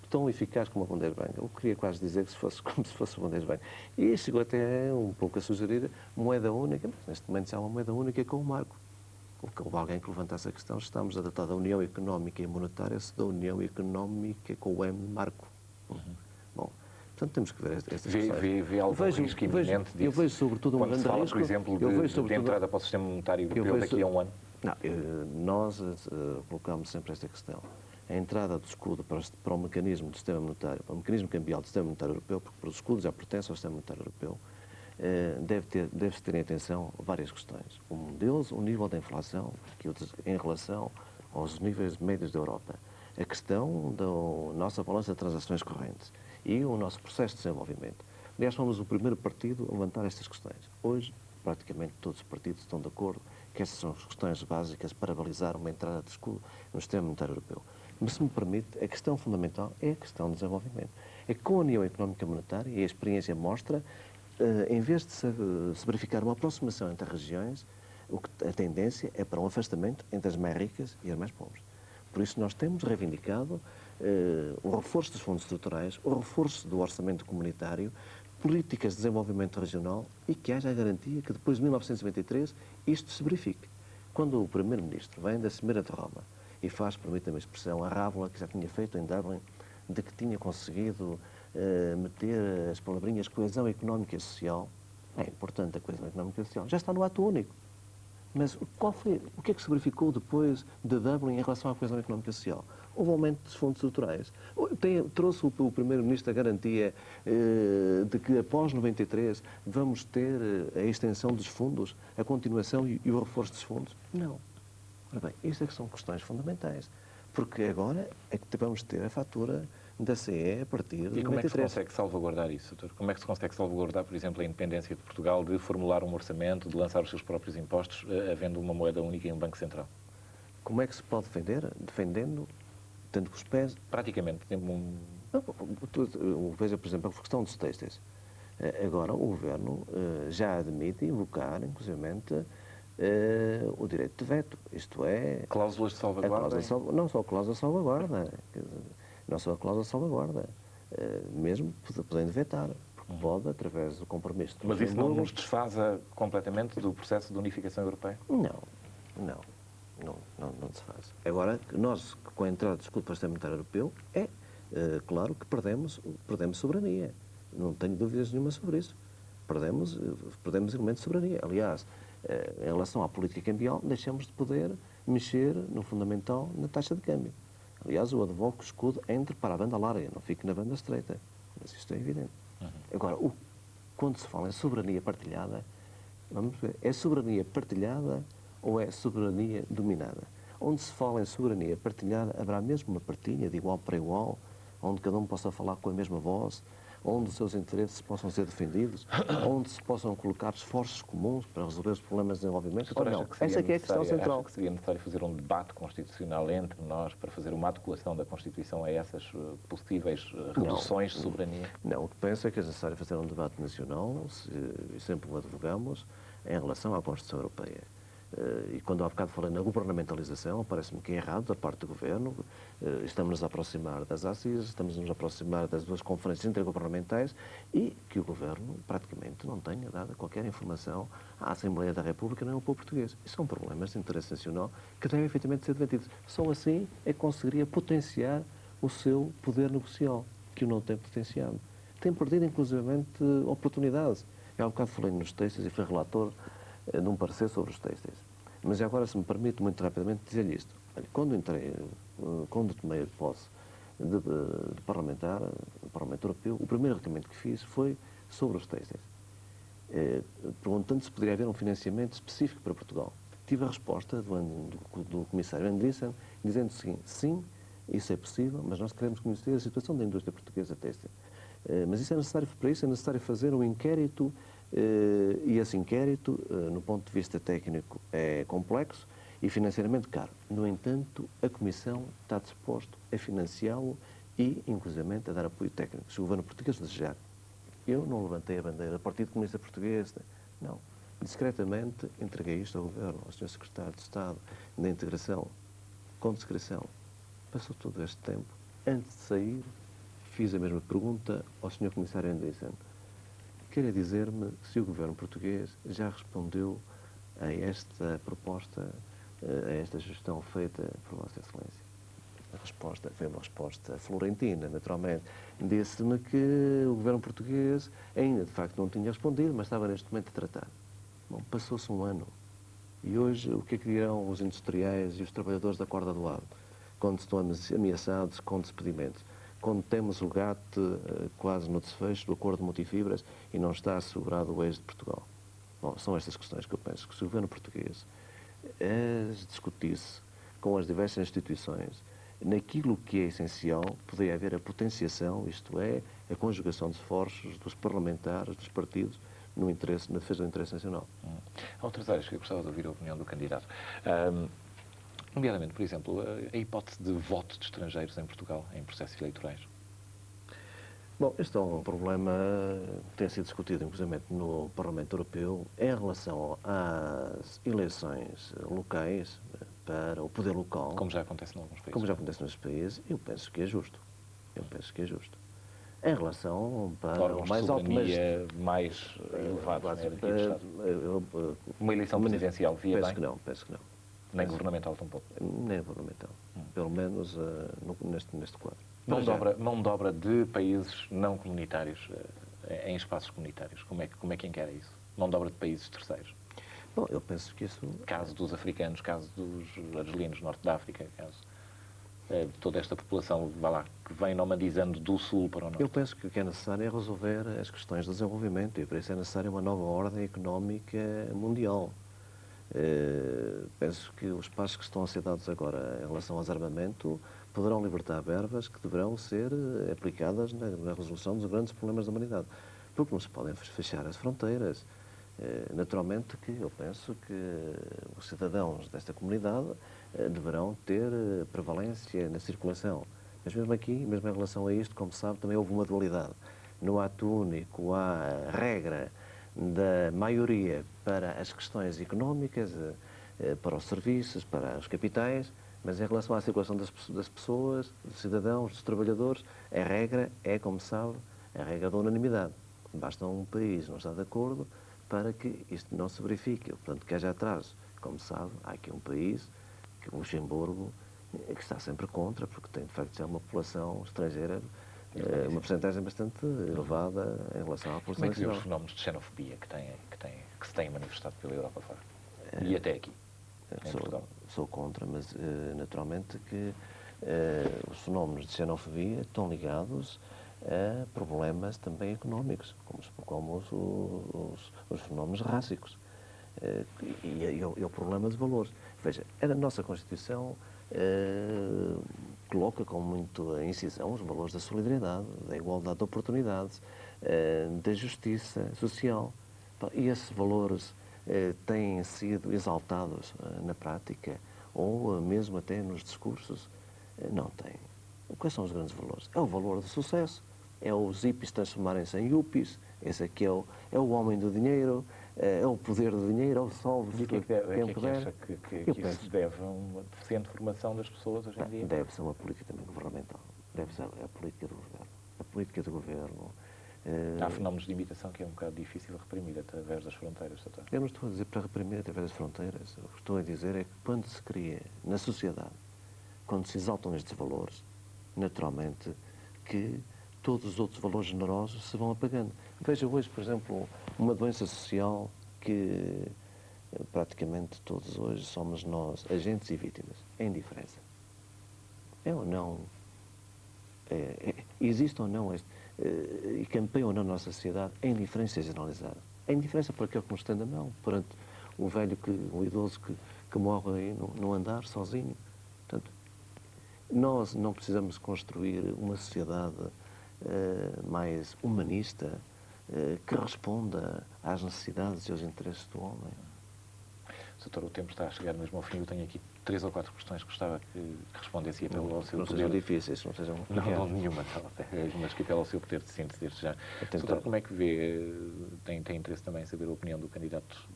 Tão eficaz como o Bundesbank. Eu queria quase dizer que como se fosse o Bundesbank. E chegou até um pouco a sugerir moeda única, mas neste momento já há uma moeda única com o marco. Houve alguém que levantasse a questão, estamos a tratar da União Económica e Monetária, se da União Económica com o M marco. Bom, portanto temos que ver estas questões. Vê algum risco iminente disso? Eu vejo sobretudo um grande risco. Por exemplo, de entrada para o sistema monetário europeu daqui a um ano? Não, nós colocamos sempre esta questão. A entrada do escudo para o mecanismo do sistema monetário, para o mecanismo cambial do sistema monetário europeu, porque o escudo já pertence ao sistema monetário europeu, deve-se ter em atenção várias questões. Um deles, o nível da inflação, em relação aos níveis médios da Europa. A questão da nossa balança de transações correntes e o nosso processo de desenvolvimento. Aliás, fomos o primeiro partido a levantar estas questões. Hoje, praticamente todos os partidos estão de acordo que estas são as questões básicas para balizar uma entrada de escudo no sistema monetário europeu. Mas, se me permite, a questão fundamental é a questão do desenvolvimento. É que com a União Económica e Monetária, e a experiência mostra, em vez de se verificar uma aproximação entre as regiões, a tendência é para um afastamento entre as mais ricas e as mais pobres. Por isso, nós temos reivindicado o reforço dos fundos estruturais, o reforço do orçamento comunitário, políticas de desenvolvimento regional e que haja a garantia que depois de 1993 isto se verifique. Quando o Primeiro-Ministro vem da Cimeira de Roma e faz, permita-me a expressão, a rábula que já tinha feito em Dublin, de que tinha conseguido meter as palavrinhas coesão económica e social, é importante a coesão económica e social, já está no ato único. Mas o que é que se verificou depois de Dublin em relação à coesão económica e social? Houve aumento dos fundos estruturais. Trouxe o Primeiro-Ministro a garantia de que após 93 vamos ter a extensão dos fundos, a continuação e o reforço dos fundos? Não. Ora bem, isto é que são questões fundamentais. Porque agora é que vamos ter a fatura da CE a partir de 93. E como é que se consegue salvaguardar isso, doutor? Como é que se consegue salvaguardar, por exemplo, a independência de Portugal de formular um orçamento, de lançar os seus próprios impostos, havendo uma moeda única e um Banco Central? Como é que se pode defender? Defendendo, tendo que os pés... Praticamente. Veja, por exemplo, a questão dos têxteis. Agora o Governo já admite invocar, inclusivamente, o direito de veto. Isto é... Cláusulas de salvaguarda? Não só a cláusula de salvaguarda. Não só a cláusula de salvaguarda. Mesmo podendo vetar. Porque pode, através do compromisso... Mas isso não nos desfaza completamente do processo de unificação europeia? Não se faz. Agora, nós, com a entrada do escudo para o sistema monetário europeu, claro que perdemos soberania. Não tenho dúvidas nenhuma sobre isso. Perdemos elementos de soberania. Aliás, em relação à política cambial, deixamos de poder mexer no fundamental na taxa de câmbio. Aliás, eu advogo que o escudo entre para a banda larga, não fique na banda estreita. Mas isto é evidente. Agora, quando se fala em soberania partilhada, vamos ver, é soberania partilhada ou é soberania dominada? Onde se fala em soberania partilhada, haverá mesmo uma partilha de igual para igual, onde cada um possa falar com a mesma voz, onde os seus interesses possam ser defendidos, onde se possam colocar esforços comuns para resolver os problemas de desenvolvimento, ou não? Essa aqui é a questão central. Acha que seria necessário fazer um debate constitucional entre nós para fazer uma adequação da Constituição a essas possíveis reduções de soberania? Não, o que penso é que é necessário fazer um debate nacional, e sempre o advogamos, em relação à Constituição Europeia. E quando há bocado falei na governamentalização, parece-me que é errado da parte do Governo. Estamos-nos a aproximar das ACIS, estamos-nos a aproximar das duas conferências intergovernamentais e que o Governo praticamente não tenha dado qualquer informação à Assembleia da República nem ao povo português. Isso são problemas de interesse nacional que devem efetivamente ser debatidos. Só assim é que conseguiria potenciar o seu poder negocial, que o não tem potenciado. Tem perdido, inclusivamente, oportunidades. Eu há bocado falei nos têxteis e fui relator num parecer sobre os têxteis. Mas agora, se me permite, muito rapidamente, dizer-lhe isto. Olha, quando tomei a posse de parlamentar, no Parlamento Europeu, o primeiro requerimento que fiz foi sobre os têxteis, perguntando se poderia haver um financiamento específico para Portugal. Tive a resposta do comissário Andriessen, dizendo o seguinte: sim, isso é possível, mas nós queremos conhecer a situação da indústria portuguesa têxtil. Mas isso é necessário, para isso é necessário fazer um inquérito, e esse inquérito, no ponto de vista técnico, é complexo e financeiramente caro. No entanto, a Comissão está disposto a financiá-lo e, inclusivamente, a dar apoio técnico. Se o governo português desejar. Eu não levantei a bandeira do Partido Comunista Português, não. Discretamente entreguei isto ao governo, ao Sr. Secretário de Estado da Integração, com discrição. Passou todo este tempo. Antes de sair, fiz a mesma pergunta ao Sr. Comissário Andriessen. Queria dizer-me se o governo português já respondeu a esta proposta, a esta gestão feita por Vossa Excelência. A resposta foi uma resposta florentina, naturalmente. Disse-me que o governo português ainda, de facto, não tinha respondido, mas estava neste momento a tratar. Bom, passou-se um ano. E hoje, o que é que dirão os industriais e os trabalhadores da corda do lado, quando estão ameaçados com despedimentos? Quando temos o GATT quase no desfecho do acordo de multifibras e não está assegurado o êxito de Portugal. Bom, são estas questões que eu penso que se o governo português as discutisse com as diversas instituições, naquilo que é essencial, poderia haver a potenciação, isto é, a conjugação de esforços dos parlamentares, dos partidos, na defesa do interesse nacional. Há outras áreas que eu gostava de ouvir a opinião do candidato. Nomeadamente, por exemplo, a hipótese de voto de estrangeiros em Portugal, em processos eleitorais. Bom, este é um problema que tem sido discutido, inclusive, no Parlamento Europeu, em relação às eleições locais para o poder local. Como já acontece em alguns países. Como já acontece nos países, eu penso que é justo. Em relação para o mais alto, mais elevado, uma eleição presidencial via bem? Penso que não. Nem governamental tampouco? Nem governamental. Pelo menos neste quadro. Mão de obra de países não comunitários em espaços comunitários. Como é que encara isso? Mão de obra de países terceiros? Bom, eu penso que isso... Caso dos africanos, caso dos argelinos, norte da África, caso de toda esta população, vá lá, que vem nomadizando do sul para o norte. Eu penso que o que é necessário é resolver as questões do desenvolvimento e para isso é necessária uma nova ordem económica mundial. Penso que os passos que estão a ser dados agora em relação ao desarmamento poderão libertar verbas que deverão ser aplicadas na resolução dos grandes problemas da humanidade. Porque não se podem fechar as fronteiras. Naturalmente que eu penso que os cidadãos desta comunidade deverão ter prevalência na circulação. Mas mesmo aqui, mesmo em relação a isto, como se sabe, também houve uma dualidade. No ato único há a regra da maioria para as questões económicas, para os serviços, para os capitais, mas em relação à circulação das pessoas, dos cidadãos, dos trabalhadores, a regra é, como sabe, a regra da unanimidade. Basta um país não estar de acordo para que isto não se verifique, portanto, que haja atraso. Como sabe, há aqui um país, que o Luxemburgo, que está sempre contra, porque tem, de facto, já uma população estrangeira, uma porcentagem bastante elevada em relação à população Como é que vê nacional. os fenómenos de xenofobia que se têm manifestado pela Europa fora? E até aqui, em Portugal? Sou contra, mas naturalmente que os fenómenos de xenofobia estão ligados a problemas também económicos, como os fenómenos rássicos. E o problema de valores. Veja, a nossa Constituição coloca com muita incisão os valores da solidariedade, da igualdade de oportunidades, da justiça social. E esses valores têm sido exaltados na prática ou mesmo até nos discursos? Não têm. Quais são os grandes valores? É o valor do sucesso, é os hippies transformarem-se em yuppies, esse aqui é o homem do dinheiro, é o poder do dinheiro, é o salve E o que é que acha que isso se deve a uma deficiente formação das pessoas hoje em dia? Deve ser uma política também governamental. Deve ser a política do governo. A política do governo... Há fenómenos de imitação que é um bocado difícil de reprimir através das fronteiras, doutor. Eu não estou a dizer para reprimir através das fronteiras. O que estou a dizer é que quando se cria na sociedade, quando se exaltam estes valores, naturalmente que todos os outros valores generosos se vão apagando. Veja hoje, por exemplo, uma doença social que praticamente todos hoje somos nós, agentes e vítimas. É a indiferença. É ou não? Existe ou não e campeia ou não na nossa sociedade a indiferença generalizada. A indiferença por aquele que nos estende a mão, perante o velho, o idoso que morre aí no andar, sozinho. Portanto, nós não precisamos construir uma sociedade mais humanista, que responda às necessidades e aos interesses do homem. Doutor, o tempo está a chegar mesmo ao fim. Eu tenho aqui 3 ou 4 questões que gostava que respondesse e apelo ao seu não poder. Sejam difíceis, não sejam... Não, nenhuma, mas que apelo ao seu poder de síntese desde já. Doutor, como é que vê, tem interesse também em saber a opinião do candidato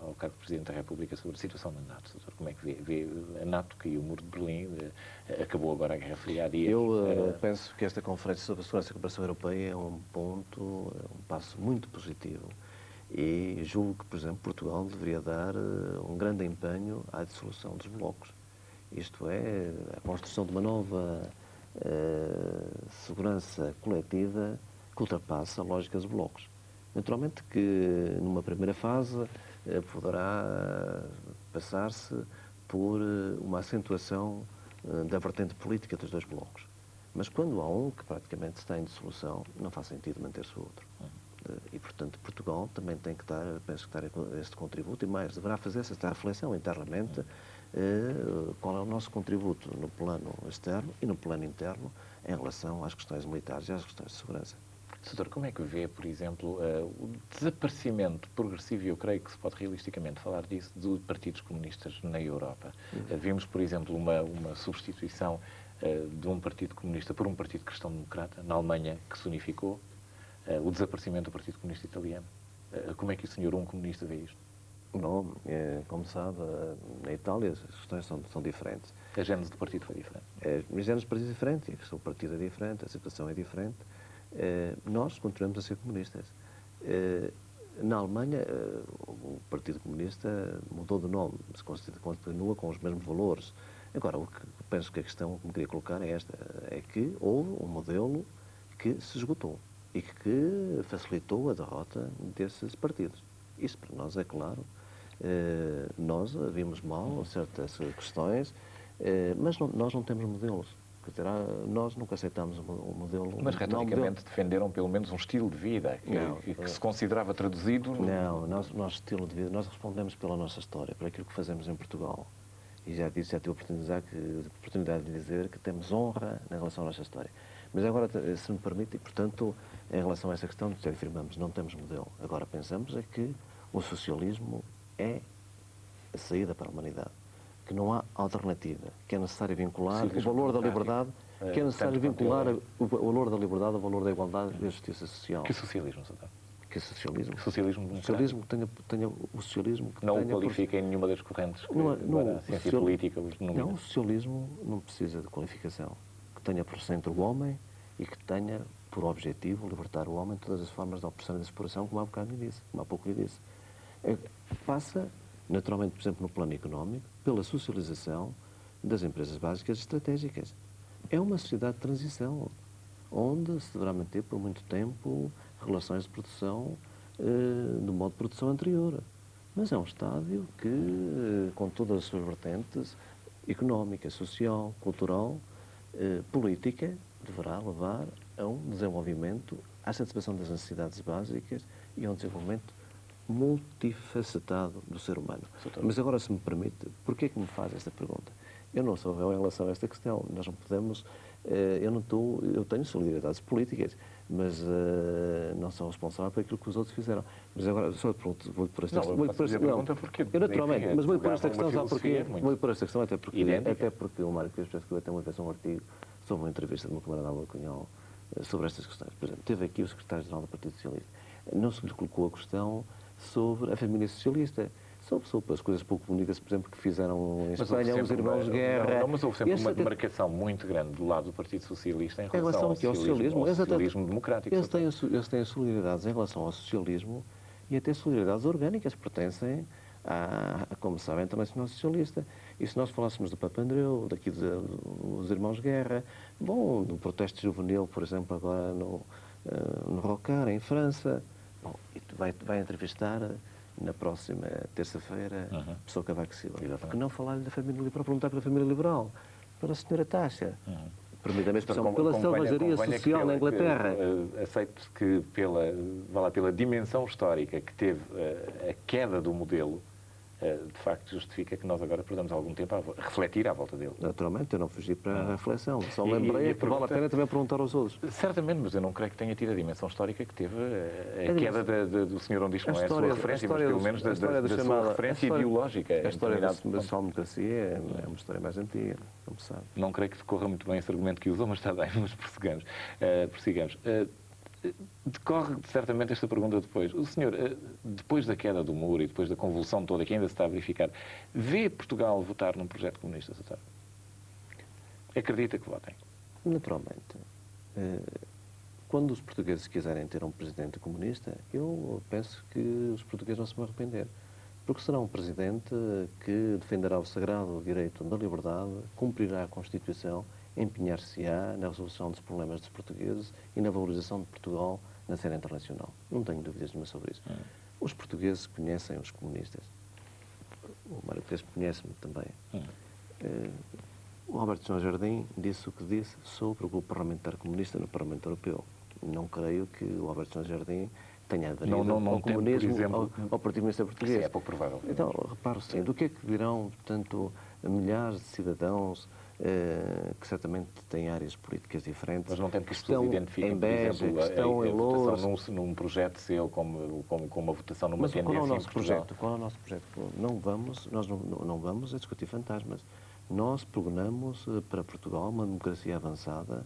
ao cargo de Presidente da República sobre a situação da NATO, doutor? Como é que vê a NATO, caiu o muro de Berlim, acabou agora a Guerra Fria há dias? Eu penso que esta Conferência sobre a Segurança e a Cooperação Europeia é um passo muito positivo. E julgo que, por exemplo, Portugal deveria dar um grande empenho à dissolução dos blocos. Isto é, a construção de uma nova segurança coletiva que ultrapassa a lógica dos blocos. Naturalmente que, numa primeira fase, poderá passar-se por uma acentuação da vertente política dos dois blocos. Mas quando há um que praticamente está em dissolução, não faz sentido manter-se o outro. E, portanto, Portugal também tem que dar, penso que dar este contributo e mais, deverá fazer esta reflexão internamente qual é o nosso contributo no plano externo e no plano interno em relação às questões militares e às questões de segurança. Doutor, como é que vê, por exemplo, o desaparecimento progressivo, e eu creio que se pode realisticamente falar disso, de partidos comunistas na Europa? Vimos, por exemplo, uma substituição de um partido comunista por um partido cristão-democrata na Alemanha, que se unificou. O desaparecimento do Partido Comunista Italiano. Como é que o senhor, um comunista, vê isto? Bom, como sabe, na Itália as questões são diferentes. A gênese do partido foi diferente. A gênese do partido é diferente, o partido é diferente, a situação é diferente. Nós continuamos a ser comunistas. Na Alemanha, o Partido Comunista mudou de nome, se continua com os mesmos valores. Agora, o que penso que a questão que me queria colocar é esta, é que houve um modelo que se esgotou e que facilitou a derrota desses partidos. Isso para nós, é claro, Nós vimos mal certas questões, mas nós não temos modelos. Quer dizer, nós nunca aceitámos o modelo... Mas, retoricamente, defenderam pelo menos um estilo de vida que se considerava traduzido... Não, nosso estilo de vida, nós respondemos pela nossa história, por aquilo que fazemos em Portugal. E já tive a oportunidade de dizer que temos honra em relação à nossa história. Mas agora, se me permite, e portanto, em relação a essa questão, afirmamos, não temos modelo. Agora pensamos é que o socialismo é a saída para a humanidade, que não há alternativa, que é necessário vincular o valor da liberdade, que é necessário vincular o valor da liberdade, o valor da igualdade e da justiça social. Que socialismo, Sr. Que socialismo? Que socialismo tenha o socialismo que não o qualifica em nenhuma das correntes a ciência política. Não, o socialismo não precisa de qualificação. Que tenha por centro o homem e que tenha por objetivo libertar o homem de todas as formas de opressão e de exploração, como há pouco lhe disse. Passa, naturalmente, por exemplo, no plano económico, pela socialização das empresas básicas estratégicas. É uma sociedade de transição, onde se deverá manter por muito tempo relações de produção do modo de produção anterior. Mas é um estádio que, com todas as suas vertentes, económica, social, cultural, política, deverá levar a um desenvolvimento, à satisfação das necessidades básicas e a um desenvolvimento multifacetado do ser humano. Mas agora, se me permite, porquê é que me faz esta pergunta? Eu não sou réu em relação a esta questão. Nós não podemos... Eu tenho solidariedades políticas, mas não sou responsável por aquilo que os outros fizeram. Mas agora, só pronto, vou por esta questão. Eu naturalmente, mas vou por esta questão já porque... Vou por esta questão até porque o Mário Pires escreveu até uma vez um artigo sobre uma entrevista do meu camarada Álvaro Cunhal sobre estas questões. Por exemplo, teve aqui o secretário-geral do Partido Socialista. Não se lhe colocou a questão sobre a família socialista. Sobre as coisas pouco bonitas, por exemplo, que fizeram em Espanha, os irmãos de guerra... Mas houve sempre uma demarcação muito grande do lado do Partido Socialista em relação ao socialismo democrático. Eles têm solidariedades em relação ao socialismo e até solidariedades orgânicas, pertencem como sabem, à Internacional Socialista. E se nós falássemos do Papandreou, daqui dos irmãos de guerra, bom, do protesto juvenil, por exemplo, agora no Rocard, em França, bom, e vai entrevistar... na próxima terça-feira, a pessoa Cavaco Silva. Porque não falar-lhe da família liberal, perguntar pela família liberal, pela senhora Thatcher, permita-me a expressão, pela selvageria social na Inglaterra. Aceito que pela dimensão histórica que teve a queda do modelo, de facto justifica que nós agora perdamos algum tempo a refletir à volta dele. Naturalmente, eu não fugi para a reflexão. Só lembrei que vale a pena também perguntar aos outros. Certamente, mas eu não creio que tenha tido a dimensão histórica que teve a queda do Sr. Ondisco. Não é a sua referência, mas pelo menos da sua referência ideológica. A história da social-democracia é uma história mais antiga, como se sabe. Não creio que decorra muito bem esse argumento que usou, mas está bem, mas prossigamos. Decorre certamente esta pergunta depois. O senhor, depois da queda do muro e depois da convulsão toda que ainda se está a verificar, vê Portugal votar num projeto comunista, Sr. Acredita que votem? Naturalmente. Quando os portugueses quiserem ter um presidente comunista, eu penso que os portugueses não se vão arrepender. Porque será um presidente que defenderá o sagrado direito da liberdade, cumprirá a Constituição, empenhar-se-á na resolução dos problemas dos portugueses e na valorização de Portugal na cena internacional. Não tenho dúvidas nenhuma sobre isso. Os portugueses conhecem os comunistas. O Mário Pires conhece-me também. O Alberto João Jardim disse o que disse sobre o grupo parlamentar comunista no Parlamento Europeu. Não creio que o Alberto João Jardim tenha aderido ao comunismo, ao Partido Comunista Português. Isso é pouco provável. Então, reparo sim, do que é que dirão, portanto, milhares de cidadãos que certamente têm áreas políticas diferentes. Mas não tem que as pessoas identifiquem, por exemplo, a votação num projeto seu como uma votação numa tendência. Qual é o nosso projeto? Qual é o nosso projeto? Nós não vamos a discutir fantasmas. Nós prognamos para Portugal uma democracia avançada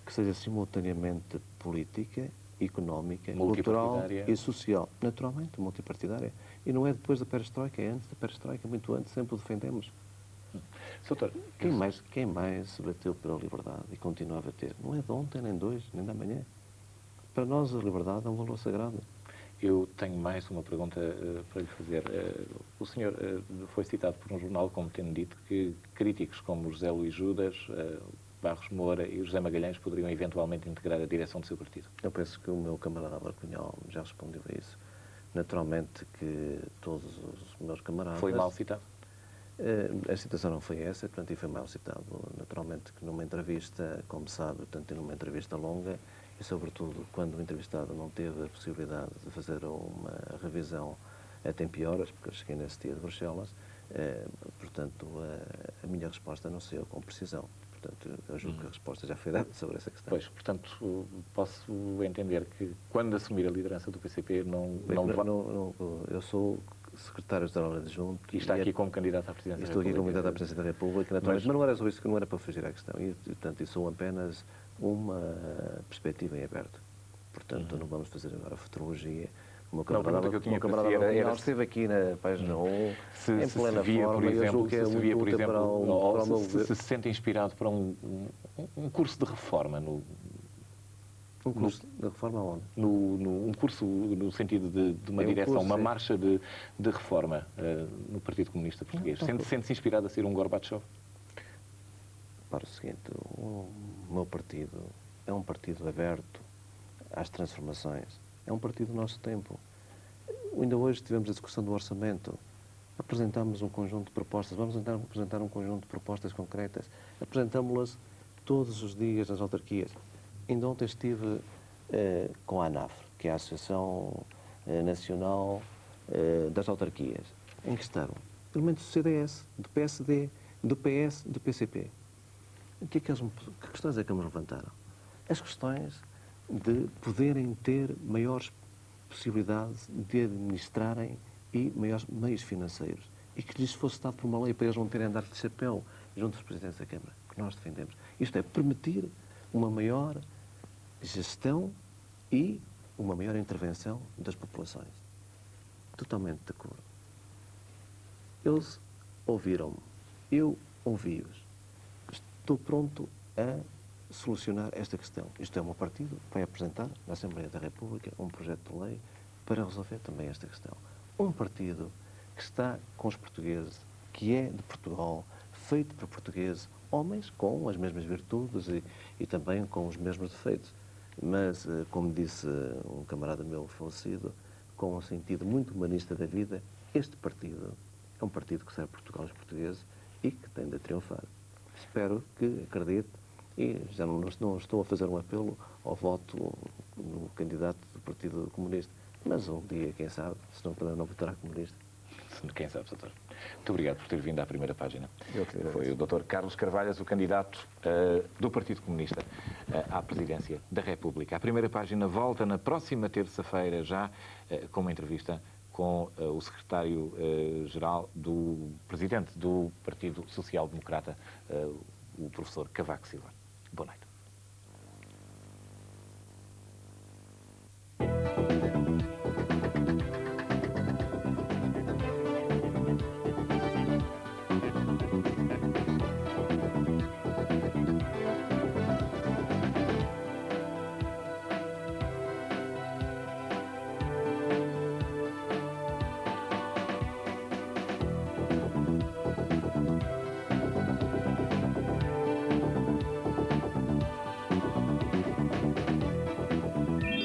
que seja simultaneamente política, económica, cultural e social. Naturalmente, multipartidária. E não é depois da perestroika, é antes da perestroika, muito antes, sempre o defendemos. Doutor, quem mais se bateu pela liberdade e continua a bater? Não é de ontem, nem de hoje, nem de amanhã. Para nós a liberdade é um valor sagrado. Eu tenho mais uma pergunta para lhe fazer. O senhor foi citado por um jornal, como tendo dito, que críticos como José Luís Judas, Barros Moura e José Magalhães poderiam eventualmente integrar a direção do seu partido. Eu penso que o meu camarada Álvaro Cunhal já respondeu a isso. Naturalmente que todos os meus camaradas... Foi mal citado? A citação não foi essa, portanto, e foi mal citado. Naturalmente que numa entrevista, como sabe, portanto, numa entrevista longa, e sobretudo quando o entrevistado não teve a possibilidade de fazer uma revisão a tempo e horas, porque eu cheguei nesse dia de Bruxelas, portanto, a minha resposta não saiu com precisão. Portanto, eu julgo que a resposta já foi dada sobre essa questão. Pois, portanto, posso entender que quando assumir a liderança do PCP eu sou secretário-geral adjunto. E está aqui como candidato à presidência da República. Estou aqui como candidato à presidência da República, naturalmente, mas não era só isso, que não era para fugir à questão. E, portanto, isso sou apenas uma perspectiva em aberto. Portanto, não vamos fazer agora futurologia. O meu camarada esteve aqui na página 1, em plena forma, eu julgo que é muito útil para o meu governo. Se sente inspirado para um curso de reforma Um curso de reforma onde? Um curso no sentido de uma direção, uma marcha de reforma no Partido Comunista Português. Sente-se inspirado a ser um Gorbachev? Para o seguinte, o meu partido é um partido aberto às transformações. É um partido do nosso tempo. Ainda hoje tivemos a discussão do orçamento. Apresentámos um conjunto de propostas. Vamos tentar apresentar um conjunto de propostas concretas. Apresentámos-las todos os dias nas autarquias. Ainda ontem estive com a ANAFRE, que é a Associação Nacional das Autarquias, em que estavam elementos do CDS, do PSD, do PS, do PCP. Que questões é que eles levantaram? As questões de poderem ter maiores possibilidades de administrarem e maiores meios financeiros. E que lhes fosse dado por uma lei para eles não terem andado de chapéu junto dos presidentes da Câmara, que nós defendemos. Isto é, permitir uma maior gestão e uma maior intervenção das populações. Totalmente de acordo. Eles ouviram-me, eu ouvi-os. Estou pronto a solucionar esta questão. Isto é, o meu partido vai apresentar na Assembleia da República um projeto de lei para resolver também esta questão. Um partido que está com os portugueses, que é de Portugal, feito por portugueses, homens com as mesmas virtudes e também com os mesmos defeitos. Mas, como disse um camarada meu falecido, com um sentido muito humanista da vida, este partido é um partido que serve Portugal aos portugueses e que tem de triunfar. Espero que acredite. E já não estou a fazer um apelo ao voto no candidato do Partido Comunista. Mas um dia, quem sabe, se não também não votará comunista. Quem sabe, doutor. Muito obrigado por ter vindo à primeira página. Foi o doutor Carlos Carvalhas, o candidato do Partido Comunista à presidência da República. A primeira página volta na próxima terça-feira, já com uma entrevista com o secretário-geral do presidente do Partido Social Democrata, o professor Cavaco Silva. Boa noite.